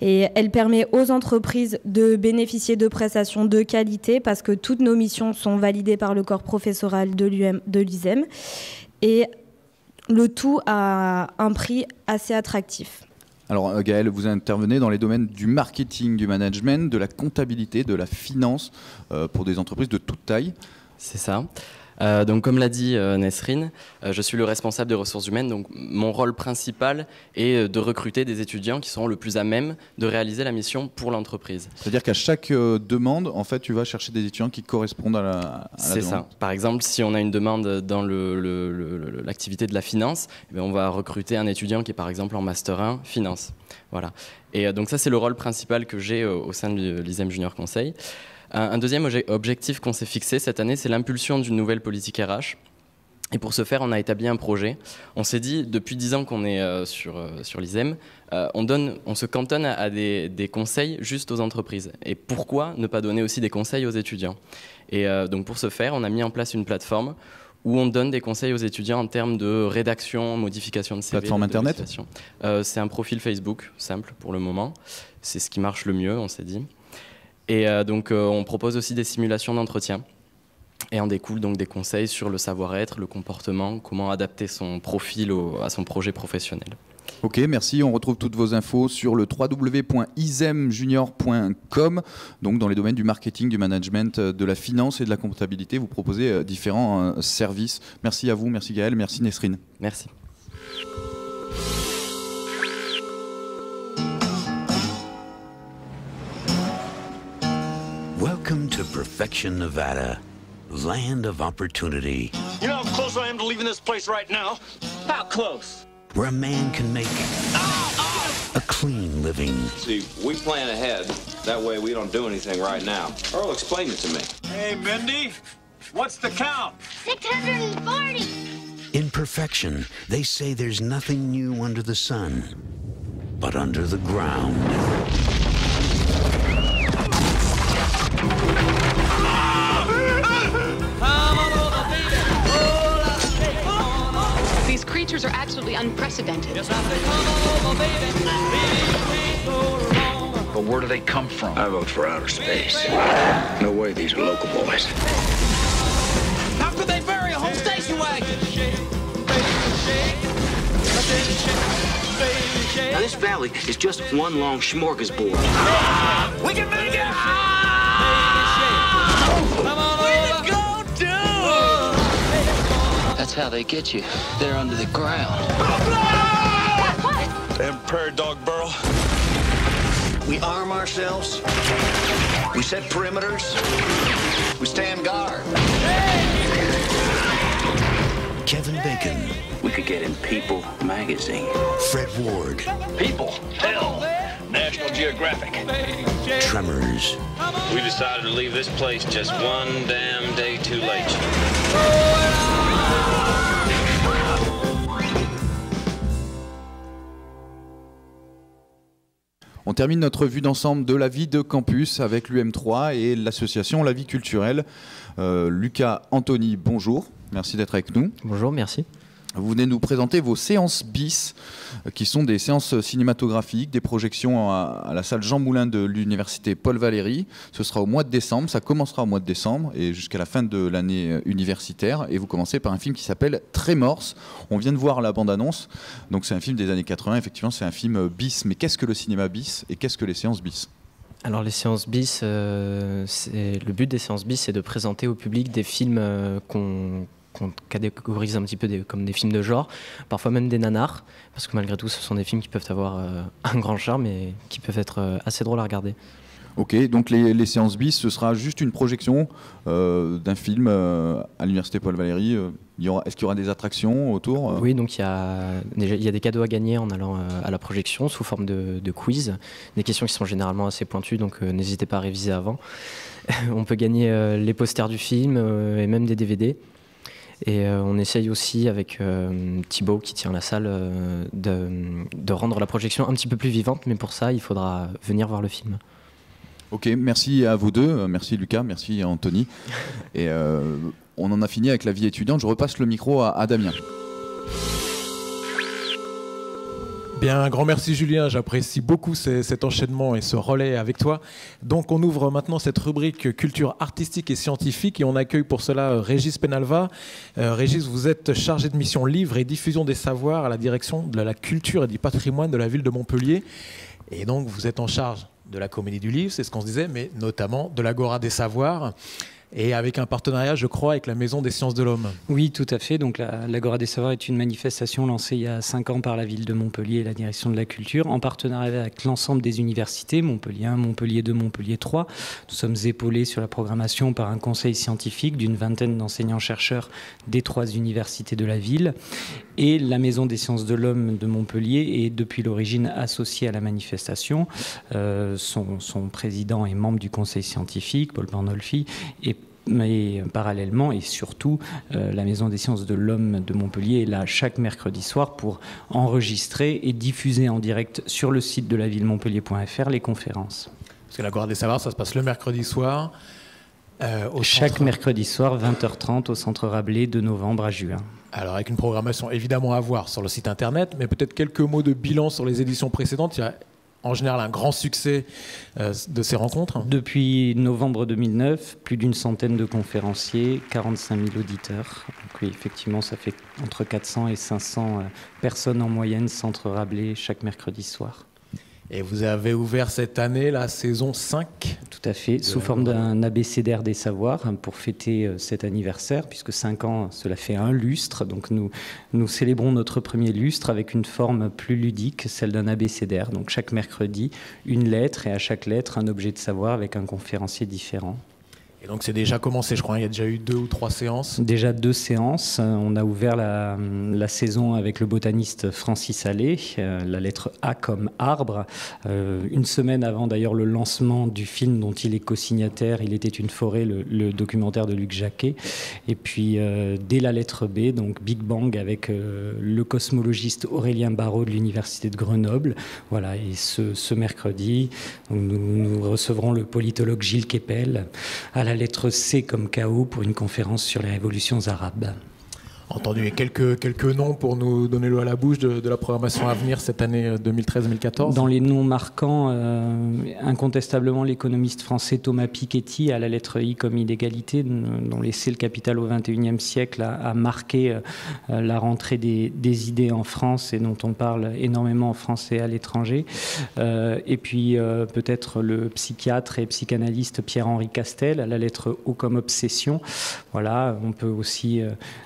Et elle permet aux entreprises de bénéficier de prestations de qualité parce que toutes nos missions sont validées par le corps professoral de l'ISEM. Et le tout à un prix assez attractif.
Alors Gaëlle, vous intervenez dans les domaines du marketing, du management, de la comptabilité, de la finance pour des entreprises de toute taille.
C'est ça. Donc comme l'a dit Nesrine, je suis le responsable des ressources humaines, donc mon rôle principal est de recruter des étudiants qui seront le plus à même de réaliser la mission pour l'entreprise.
C'est-à-dire qu'à chaque demande, en fait, tu vas chercher des étudiants qui correspondent à la demande.
C'est ça. Par exemple, si on a une demande dans l'activité de la finance, eh bien, on va recruter un étudiant qui est par exemple en Master 1 Finance. Voilà. Et donc ça, c'est le rôle principal que j'ai au sein de l'ISEM Junior Conseil. Un deuxième objectif qu'on s'est fixé cette année, c'est l'impulsion d'une nouvelle politique RH. Et pour ce faire, on a établi un projet. On s'est dit, depuis 10 ans qu'on est sur l'ISEM, on se cantonne à des conseils juste aux entreprises. Et pourquoi ne pas donner aussi des conseils aux étudiants? Et donc pour ce faire, on a mis en place une plateforme où on donne des conseils aux étudiants en termes de rédaction, modification de CV.
Plateforme internet?
C'est un profil Facebook, simple pour le moment. C'est ce qui marche le mieux, on s'est dit. Et donc on propose aussi des simulations d'entretien et en découle donc des conseils sur le savoir-être, le comportement, comment adapter son profil à son projet professionnel.
Ok, merci. On retrouve toutes vos infos sur le www.isemjunior.com. Donc dans les domaines du marketing, du management, de la finance et de la comptabilité, vous proposez différents services. Merci à vous, merci Gaëlle, merci Nesrine.
Merci.
Welcome to Perfection, Nevada, land of opportunity.
You know how close I am to leaving this place right now? How close?
Where a man can make a clean living.
See, we plan ahead. That way we don't do anything right now. Earl, explain it to me.
Hey, Mindy, what's the count?
640. In Perfection, they say there's nothing new under the sun, but under the ground.
These creatures are absolutely unprecedented.
But where do they come from?
I vote for outer space. No way these are local boys.
How could they bury a whole station wagon?
Now this valley is just one long smorgasbord.
We can make it!
That's how they get you. They're under the ground.
Them prairie dog burrow.
We arm ourselves. We set perimeters. We stand guard.
Kevin Bacon.
We could get in People magazine.
Fred Ward.
People. Hell. National Geographic.
Tremors.
We decided to leave this place just one damn day too late.
On termine notre vue d'ensemble de la vie de campus avec l'UM3 et l'association La Vie Culturelle. Lucas Anthony, bonjour. Merci d'être avec nous.
Bonjour, merci.
Vous venez nous présenter vos séances bis, qui sont des séances cinématographiques, des projections à la salle Jean Moulin de l'université Paul Valéry. Ce sera au mois de décembre, ça commencera au mois de décembre et jusqu'à la fin de l'année universitaire. Et vous commencez par un film qui s'appelle Trémors. On vient de voir la bande-annonce, donc c'est un film des années 80, effectivement c'est un film bis. Mais qu'est-ce que le cinéma bis et qu'est-ce que les séances bis ?
Alors les séances bis, le but des séances bis, c'est de présenter au public des films qu'on catégorise un petit peu comme des films de genre, parfois même des nanars, parce que malgré tout ce sont des films qui peuvent avoir un grand charme et qui peuvent être assez drôles à regarder.
Ok, donc les séances bis, ce sera juste une projection d'un film à l'université Paul Valéry. Est-ce qu'il y aura des attractions autour ?
Oui, donc il y a des cadeaux à gagner en allant à la projection sous forme de quiz, des questions qui sont généralement assez pointues, donc n'hésitez pas à réviser avant. On peut gagner les posters du film et même des DVD. Et on essaye aussi avec Thibaut qui tient la salle de rendre la projection un petit peu plus vivante, mais pour ça il faudra venir voir le film.
Ok, merci à vous deux, merci Lucas, merci Anthony. Et on en a fini avec la vie étudiante, je repasse le micro à Damien.
Bien, un grand merci Julien, j'apprécie beaucoup cet enchaînement et ce relais avec toi. Donc on ouvre maintenant cette rubrique culture artistique et scientifique et on accueille pour cela Régis Penalva. Régis, vous êtes chargé de mission livre et diffusion des savoirs à la direction de la culture et du patrimoine de la ville de Montpellier. Et donc vous êtes en charge de la Comédie du Livre, c'est ce qu'on se disait, mais notamment de l'Agora des Savoirs. Et avec un partenariat, je crois, avec la Maison des Sciences de l'Homme.
Oui, tout à fait. Donc l'Agora des Savoirs est une manifestation lancée il y a 5 ans par la ville de Montpellier et la direction de la culture, en partenariat avec l'ensemble des universités, Montpellier 1, Montpellier 2, Montpellier 3. Nous sommes épaulés sur la programmation par un conseil scientifique d'une vingtaine d'enseignants-chercheurs des 3 universités de la ville. Et la Maison des Sciences de l'Homme de Montpellier est depuis l'origine associée à la manifestation. Son président est membre du conseil scientifique, Paul Bornolfi, mais parallèlement et surtout, la Maison des Sciences de l'Homme de Montpellier est là chaque mercredi soir pour enregistrer et diffuser en direct sur le site de la ville montpellier.fr les conférences.
Parce que l'Agora des Savoirs, ça se passe le mercredi soir.
Chaque mercredi soir, 20h30 au Centre Rabelais, de novembre à juin.
Alors avec une programmation évidemment à voir sur le site internet, mais peut-être quelques mots de bilan sur les éditions précédentes. Il y a en général un grand succès de ces rencontres.
Depuis novembre 2009, plus d'une centaine de conférenciers, 45 000 auditeurs. Donc oui, effectivement, ça fait entre 400 et 500 personnes en moyenne, Centre Rabelais, chaque mercredi soir.
Et vous avez ouvert cette année la saison 5.
Tout à fait, sous forme d'un abécédaire des savoirs pour fêter cet anniversaire, puisque 5 ans, cela fait un lustre. Donc nous célébrons notre premier lustre avec une forme plus ludique, celle d'un abécédaire. Donc chaque mercredi, une lettre et à chaque lettre, un objet de savoir avec un conférencier différent.
Et donc c'est déjà commencé, je crois, il y a déjà eu 2 ou 3 séances.
Déjà 2 séances. On a ouvert la saison avec le botaniste Francis Allais, la lettre A comme arbre. Une semaine avant d'ailleurs le lancement du film dont il est co-signataire, Il était une forêt, le documentaire de Luc Jacquet. Et puis dès la lettre B, donc Big Bang avec le cosmologiste Aurélien Barraud de l'Université de Grenoble. Voilà, et ce mercredi, nous recevrons le politologue Gilles Kepel à la lettre C comme chaos pour une conférence sur les révolutions arabes.
Entendu. Et quelques noms pour nous donner l'eau à la bouche de la programmation à venir cette année 2013-2014.
Dans les noms marquants, incontestablement l'économiste français Thomas Piketty à la lettre I comme inégalité, dont laisser le capital au XXIe siècle a marqué la rentrée des idées en France et dont on parle énormément en France et à l'étranger. Et puis peut-être le psychiatre et psychanalyste Pierre-Henri Castel à la lettre O comme obsession. Voilà, on peut aussi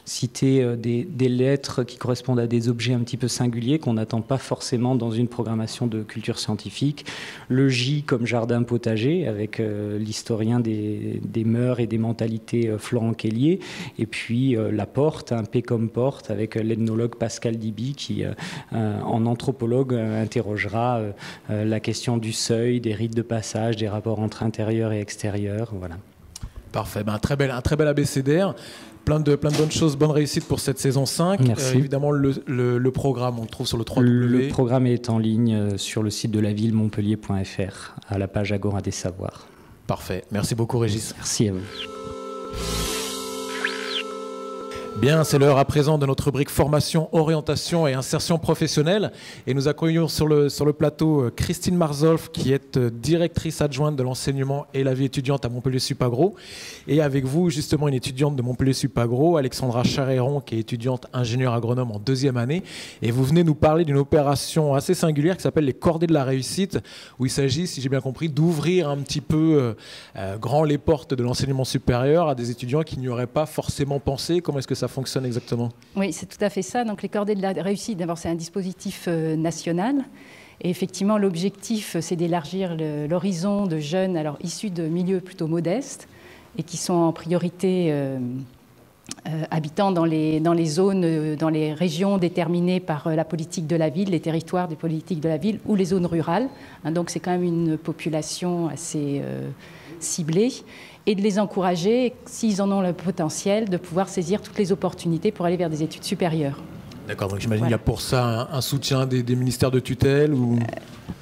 citer des lettres qui correspondent à des objets un petit peu singuliers qu'on n'attend pas forcément dans une programmation de culture scientifique. Le J comme jardin potager avec l'historien des mœurs et des mentalités Florent Kellier. Et puis la porte, un P comme porte avec l'ethnologue Pascal Diby qui en anthropologue interrogera la question du seuil, des rites de passage, des rapports entre intérieur et extérieur. Voilà.
Parfait, un très bel abécédaire. Plein de bonnes choses, bonne réussite pour cette saison 5. Évidemment, le programme, on le trouve sur le 3W.
Le programme est en ligne sur le site de la ville montpellier.fr, à la page Agora des Savoirs.
Parfait. Merci beaucoup, Régis.
Merci à vous.
Bien, c'est l'heure à présent de notre rubrique formation, orientation et insertion professionnelle. Et nous accueillons sur le plateau Christine Marzolf, qui est directrice adjointe de l'enseignement et la vie étudiante à Montpellier Supagro. Et avec vous, justement, une étudiante de Montpellier Supagro, Alexandra Charéron, qui est étudiante ingénieure agronome en 2e année. Et vous venez nous parler d'une opération assez singulière qui s'appelle les Cordées de la réussite, où il s'agit, si j'ai bien compris, d'ouvrir un petit peu grand les portes de l'enseignement supérieur à des étudiants qui n'y auraient pas forcément pensé. Comment est-ce que ça fonctionne exactement?
Oui, c'est tout à fait ça. Donc, les Cordées de la réussite, d'abord, c'est un dispositif national. Et effectivement, l'objectif, c'est d'élargir l'horizon de jeunes alors, issus de milieux plutôt modestes et qui sont en priorité habitant dans les zones, dans les régions déterminées par la politique de la ville, les territoires des politiques de la ville ou les zones rurales. Donc, c'est quand même une population assez ciblée. Et de les encourager, s'ils en ont le potentiel, de pouvoir saisir toutes les opportunités pour aller vers des études supérieures.
D'accord, donc j'imagine qu'il y a pour ça un soutien des ministères de tutelle ou...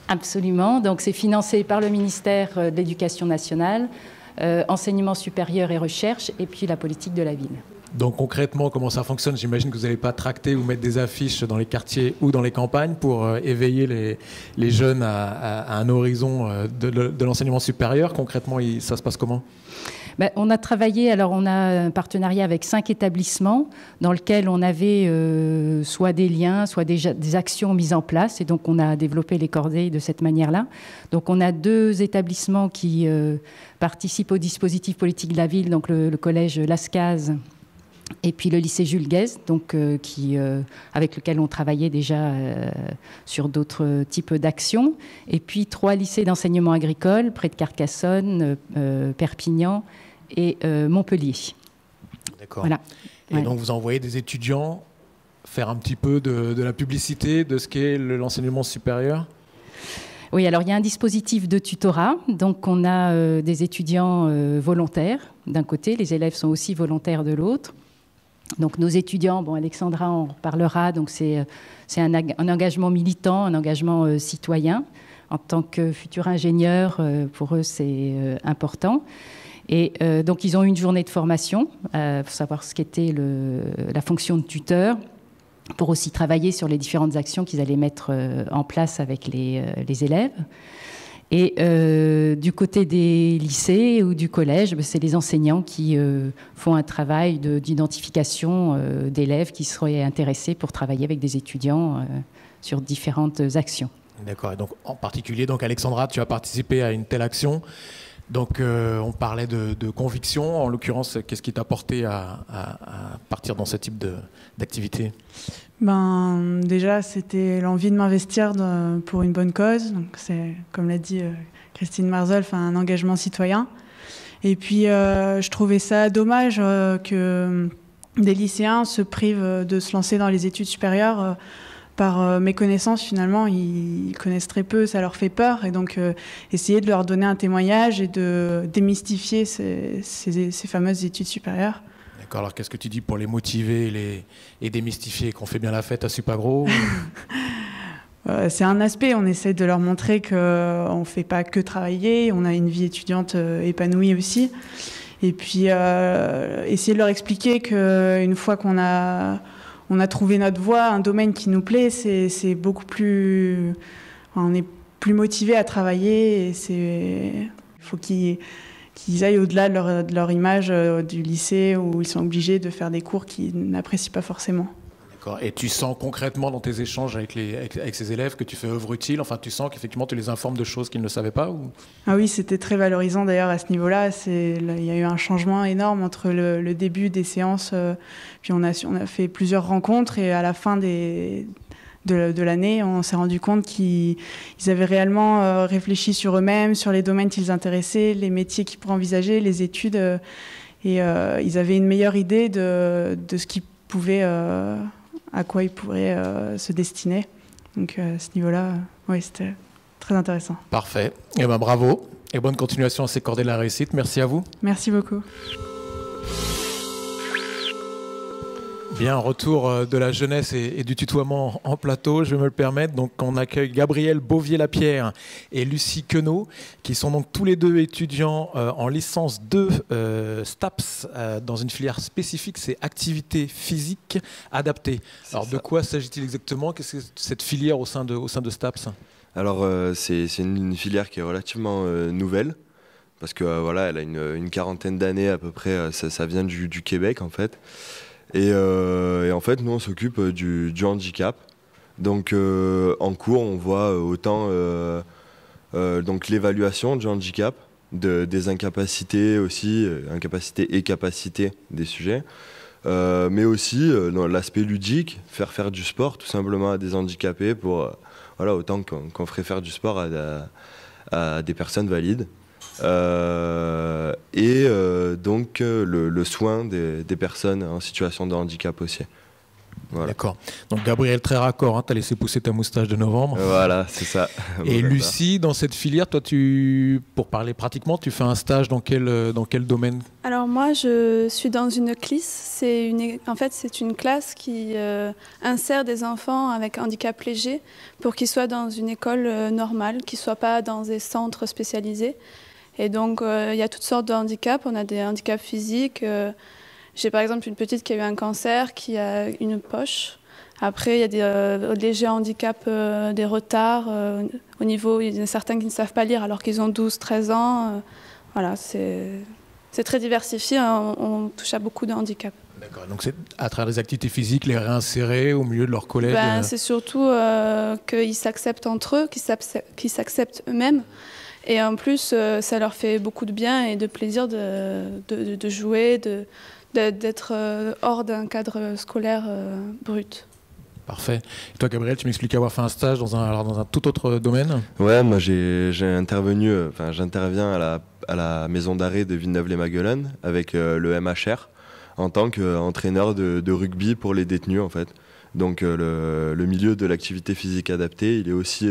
Absolument, donc c'est financé par le ministère de l'Éducation nationale, enseignement supérieur et recherche, et puis la politique de la ville.
Donc concrètement, comment ça fonctionne? J'imagine que vous n'allez pas tracter ou mettre des affiches dans les quartiers ou dans les campagnes pour éveiller les jeunes à un horizon de l'enseignement supérieur. Concrètement, ça se passe comment?
On a travaillé, alors on a un partenariat avec 5 établissements dans lequel on avait soit des liens, soit des actions mises en place. Et donc on a développé les cordées de cette manière-là. Donc on a 2 établissements qui participent au dispositif politique de la ville, donc le collège Lascaz et puis le lycée Jules Guesde, donc, avec lequel on travaillait déjà sur d'autres types d'actions. Et puis 3 lycées d'enseignement agricole, près de Carcassonne, Perpignan et Montpellier.
D'accord.
Voilà.
Et donc vous envoyez des étudiants faire un petit peu de la publicité de ce qu'est l'enseignement supérieur?
Oui, alors il y a un dispositif de tutorat. Donc on a des étudiants volontaires d'un côté, les élèves sont aussi volontaires de l'autre. Donc nos étudiants, Alexandra en parlera, donc c'est un engagement militant, un engagement citoyen. En tant que futur ingénieur, pour eux c'est important. Et donc ils ont une journée de formation pour savoir ce qu'était la fonction de tuteur, pour aussi travailler sur les différentes actions qu'ils allaient mettre en place avec les élèves. Et du côté des lycées ou du collège, c'est les enseignants qui font un travail d'identification d'élèves qui seraient intéressés pour travailler avec des étudiants sur différentes actions.
D'accord. Et donc, en particulier, Alexandra, tu as participé à une telle action. Donc, on parlait de conviction. En l'occurrence, qu'est-ce qui t'a porté à partir dans ce type d'activité?
Déjà, c'était l'envie de m'investir pour une bonne cause. Donc, c'est, comme l'a dit Christine Marzolf, un engagement citoyen. Et puis, je trouvais ça dommage que des lycéens se privent de se lancer dans les études supérieures par méconnaissance. Finalement, ils connaissent très peu, ça leur fait peur. Et donc, essayer de leur donner un témoignage et de démystifier ces fameuses études supérieures.
D'accord, alors qu'est-ce que tu dis pour les motiver et démystifier qu'on fait bien la fête à Supagro?
C'est un aspect, on essaie de leur montrer qu'on ne fait pas que travailler, on a une vie étudiante épanouie aussi. Et puis essayer de leur expliquer qu'une fois qu'on a trouvé notre voie, un domaine qui nous plaît, c'est beaucoup plus... on est plus motivé à travailler et il faut qu'ils aillent au-delà de leur image du lycée où ils sont obligés de faire des cours qu'ils n'apprécient pas forcément.
D'accord. Et tu sens concrètement dans tes échanges avec ces élèves que tu fais œuvre utile? Enfin, tu sens qu'effectivement tu les informes de choses qu'ils ne savaient pas ou...
Ah oui, c'était très valorisant d'ailleurs à ce niveau-là. Il y a eu un changement énorme entre le début des séances, puis on a fait plusieurs rencontres et à la fin de l'année, on s'est rendu compte qu'ils avaient réellement réfléchi sur eux-mêmes, sur les domaines qui les intéressaient, les métiers qu'ils pourraient envisager, les études, et ils avaient une meilleure idée de ce qu'ils pouvaient, à quoi ils pourraient se destiner. Donc à ce niveau-là, oui, c'était très intéressant.
Parfait. Eh ben, bravo et bonne continuation à ces Cordées de la réussite. Merci à vous.
Merci beaucoup.
Bien, retour de la jeunesse et du tutoiement en plateau, je vais me le permettre. Donc, on accueille Gabriel Beauvier-Lapierre et Lucie Queneau, qui sont donc tous les deux étudiants en licence 2 STAPS dans une filière spécifique, c'est activité physique adaptée. Alors, de quoi s'agit-il exactement? Qu'est-ce que c'est cette filière au sein de STAPS?
Alors, c'est une filière qui est relativement nouvelle, parce que voilà, elle a une quarantaine d'années à peu près. Ça vient du Québec en fait. Et en fait, nous, on s'occupe du handicap. Donc, en cours, on voit autant donc l'évaluation du handicap, des incapacités aussi, incapacités et capacités des sujets, mais aussi dans l'aspect ludique, faire du sport tout simplement à des handicapés, pour voilà, autant qu'on ferait faire du sport à des personnes valides. Donc le soin des personnes en situation de handicap aussi. Voilà.
D'accord. Donc Gabriel, très raccord, hein, tu as laissé pousser ta moustache de novembre.
Voilà, c'est ça.
Et Lucie, dans cette filière, toi, pour parler pratiquement, tu fais un stage dans quel domaine?
Alors moi, je suis dans une CLIS. En fait, c'est une classe qui insère des enfants avec handicap léger pour qu'ils soient dans une école normale, qu'ils ne soient pas dans des centres spécialisés. Et donc, il y a toutes sortes de handicaps. On a des handicaps physiques. J'ai par exemple une petite qui a eu un cancer, qui a une poche. Après, il y a des légers handicaps, des retards. Au niveau, il y en a certains qui ne savent pas lire alors qu'ils ont 12-13 ans. Voilà, c'est très diversifié. On touche à beaucoup de handicaps.
D'accord. Donc, c'est à travers les activités physiques, les réinsérer au milieu de leurs collègues.
C'est surtout qu'ils s'acceptent entre eux, qu'ils s'acceptent eux-mêmes. Et en plus, ça leur fait beaucoup de bien et de plaisir de jouer, d'être hors d'un cadre scolaire brut.
Parfait. Et toi, Gabriel, tu m'expliques avoir fait un stage dans un tout autre domaine?
Ouais, moi j'interviens à la maison d'arrêt de Villeneuve-les-Magueulanes avec le MHR en tant qu'entraîneur de rugby pour les détenus en fait. Donc le milieu de l'activité physique adaptée, il est aussi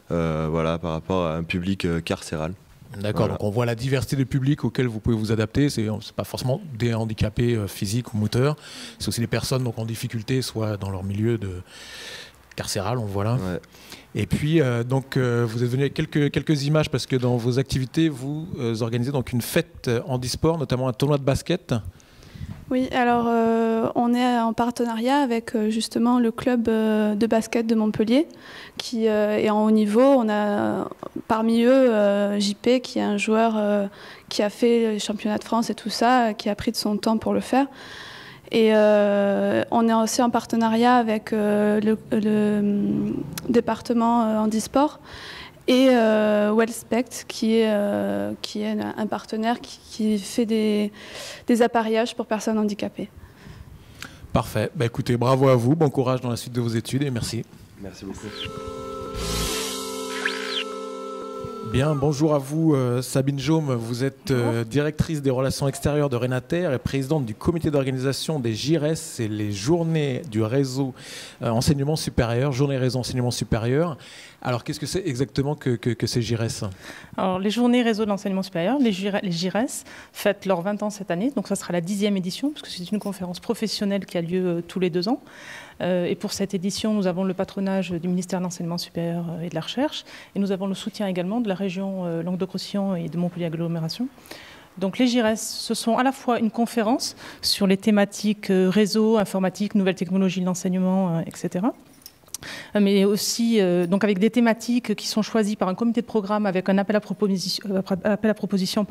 voilà, par rapport à un public carcéral.
D'accord,
voilà.
Donc on voit la diversité de publics auxquels vous pouvez vous adapter. C'est pas forcément des handicapés physiques ou moteurs, c'est aussi des personnes donc, en difficulté, soit dans leur milieu carcéral, on voit là. Ouais. Et puis, vous êtes venu avec quelques images, parce que dans vos activités, vous organisez donc une fête handisport, notamment un tournoi de basket.
Oui, alors on est en partenariat avec justement le club de basket de Montpellier qui est en haut niveau. On a parmi eux JP qui est un joueur qui a fait les championnats de France et tout ça, qui a pris de son temps pour le faire. Et on est aussi en partenariat avec le département handisport et Wellspect qui est un partenaire qui fait des appareillages pour personnes handicapées.
Parfait. Bah, écoutez, bravo à vous, bon courage dans la suite de vos études et merci.
Merci beaucoup.
Bien, bonjour à vous Sabine Jaume, vous êtes directrice des relations extérieures de Renater et présidente du comité d'organisation des JIRES, c'est les journées du réseau enseignement supérieur, journée réseau enseignement supérieur. Alors qu'est-ce que c'est exactement que ces JIRES?
Alors les journées réseau de l'enseignement supérieur, les JIRES, fêtent leurs 20 ans cette année, donc ça sera la 10e édition, parce que c'est une conférence professionnelle qui a lieu tous les 2 ans. Et pour cette édition, nous avons le patronage du ministère de l'Enseignement supérieur et de la Recherche, et nous avons le soutien également de la région Languedoc-Roussillon et de Montpellier Agglomération. Donc les JIRES, ce sont à la fois une conférence sur les thématiques réseau, informatique, nouvelles technologies de l'enseignement, etc., mais aussi donc avec des thématiques qui sont choisies par un comité de programme avec un appel à proposition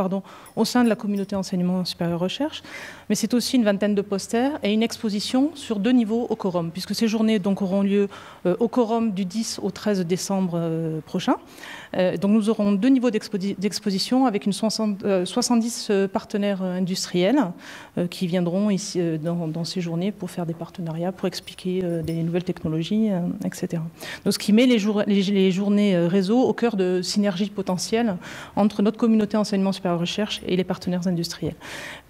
au sein de la communauté enseignement supérieur recherche. Mais c'est aussi une vingtaine de posters et une exposition sur 2 niveaux au quorum, puisque ces journées donc, auront lieu au quorum du 10 au 13 décembre prochain. Donc nous aurons 2 niveaux d'exposition avec 70 partenaires industriels qui viendront ici dans ces journées pour faire des partenariats, pour expliquer des nouvelles technologies, etc. Donc ce qui met les journées réseau au cœur de synergies potentielles entre notre communauté enseignement supérieur recherche et les partenaires industriels.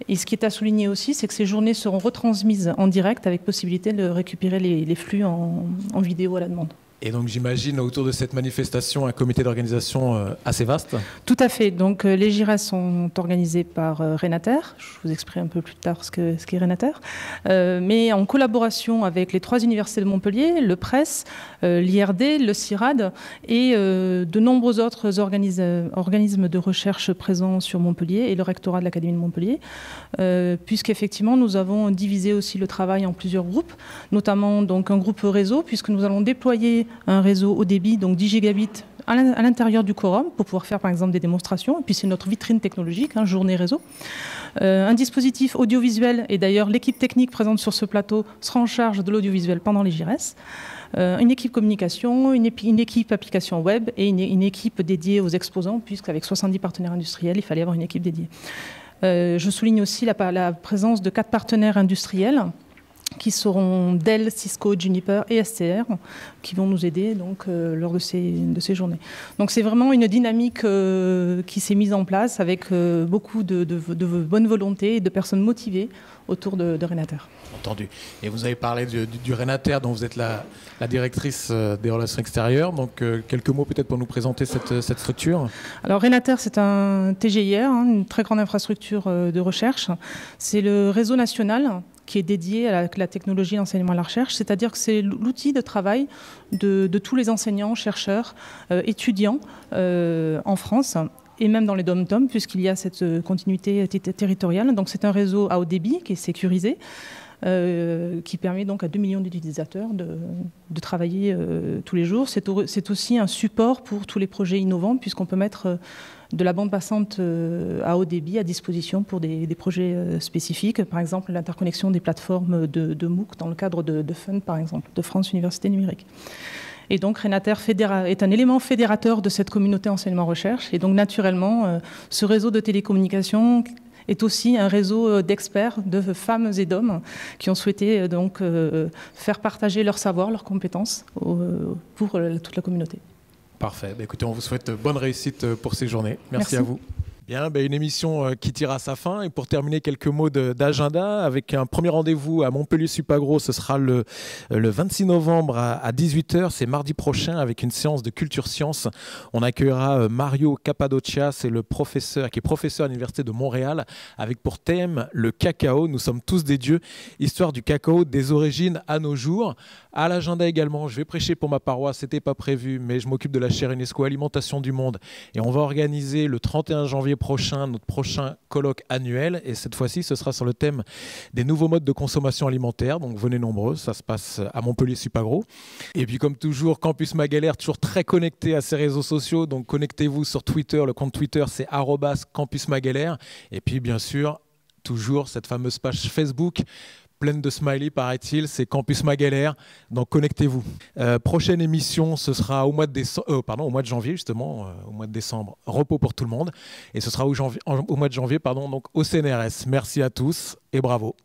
Et ce qui est à souligner aussi, c'est que ces journées seront retransmises en direct avec possibilité de récupérer les flux en vidéo à la demande.
Et donc j'imagine autour de cette manifestation un comité d'organisation assez vaste.
Tout à fait. Donc les JIRES sont organisés par Renater. Je vous expliquerai un peu plus tard ce qu'est Renater. Mais en collaboration avec les 3 universités de Montpellier, le PRES, l'IRD, le CIRAD et de nombreux autres organismes de recherche présents sur Montpellier et le rectorat de l'Académie de Montpellier, puisqu'effectivement nous avons divisé aussi le travail en plusieurs groupes, notamment donc un groupe réseau, puisque nous allons déployer un réseau haut débit, donc 10 gigabits à l'intérieur du quorum pour pouvoir faire par exemple des démonstrations. Et puis c'est notre vitrine technologique, journée réseau. Un dispositif audiovisuel, et d'ailleurs l'équipe technique présente sur ce plateau sera en charge de l'audiovisuel pendant les JIRES. Une équipe communication, une équipe application web et une équipe dédiée aux exposants, puisqu'avec 70 partenaires industriels, il fallait avoir une équipe dédiée. Je souligne aussi la présence de 4 partenaires industriels qui seront Dell, Cisco, Juniper et STR, qui vont nous aider donc, lors de ces journées. Donc c'est vraiment une dynamique qui s'est mise en place avec beaucoup de bonne volonté et de personnes motivées autour de Renater.
Entendu. Et vous avez parlé du Renater, dont vous êtes la directrice des relations extérieures. Donc quelques mots peut-être pour nous présenter cette structure.
Alors Renater, c'est un TGIR, une très grande infrastructure de recherche. C'est le réseau national qui est dédié à la technologie d'enseignement à la recherche, c'est-à-dire que c'est l'outil de travail de tous les enseignants, chercheurs, étudiants en France et même dans les dom-tom, puisqu'il y a cette continuité territoriale. Donc c'est un réseau à haut débit qui est sécurisé, qui permet donc à 2 millions d'utilisateurs de travailler tous les jours. C'est aussi un support pour tous les projets innovants, puisqu'on peut mettre de la bande passante à haut débit à disposition pour des projets spécifiques, par exemple l'interconnexion des plateformes de MOOC dans le cadre de FUN, par exemple, de France Université Numérique. Et donc Renater est un élément fédérateur de cette communauté enseignement-recherche, et donc naturellement, ce réseau de télécommunications est aussi un réseau d'experts, de femmes et d'hommes qui ont souhaité donc faire partager leur savoir, leurs compétences pour toute la communauté.
Parfait. Écoutez, on vous souhaite bonne réussite pour ces journées. Merci à vous. Bien, une émission qui tire à sa fin. Et pour terminer, quelques mots d'agenda avec un premier rendez-vous à Montpellier Supagro. Ce sera le 26 novembre à 18h. C'est mardi prochain avec une séance de culture sciences. On accueillera Mario Cappadocia, c'est le professeur qui est professeur à l'Université de Montréal, avec pour thème le cacao. Nous sommes tous des dieux. Histoire du cacao des origines à nos jours. À l'agenda également, je vais prêcher pour ma paroisse. C'était pas prévu, mais je m'occupe de la chaire UNESCO Alimentation du Monde. Et on va organiser le 31 janvier prochain, notre prochain colloque annuel, et cette fois-ci ce sera sur le thème des nouveaux modes de consommation alimentaire, donc venez nombreux, ça se passe à Montpellier Supagro. Et puis comme toujours, Campus Magalère, toujours très connecté à ses réseaux sociaux, donc connectez-vous sur Twitter, le compte Twitter c'est @campusmagalère, et puis bien sûr, toujours cette fameuse page Facebook, pleine de smiley, paraît-il, c'est Campus Magalère, donc connectez-vous. Prochaine émission, ce sera au mois de janvier, justement, au mois de décembre, repos pour tout le monde, et ce sera au mois de janvier, donc au CNRS. Merci à tous et bravo.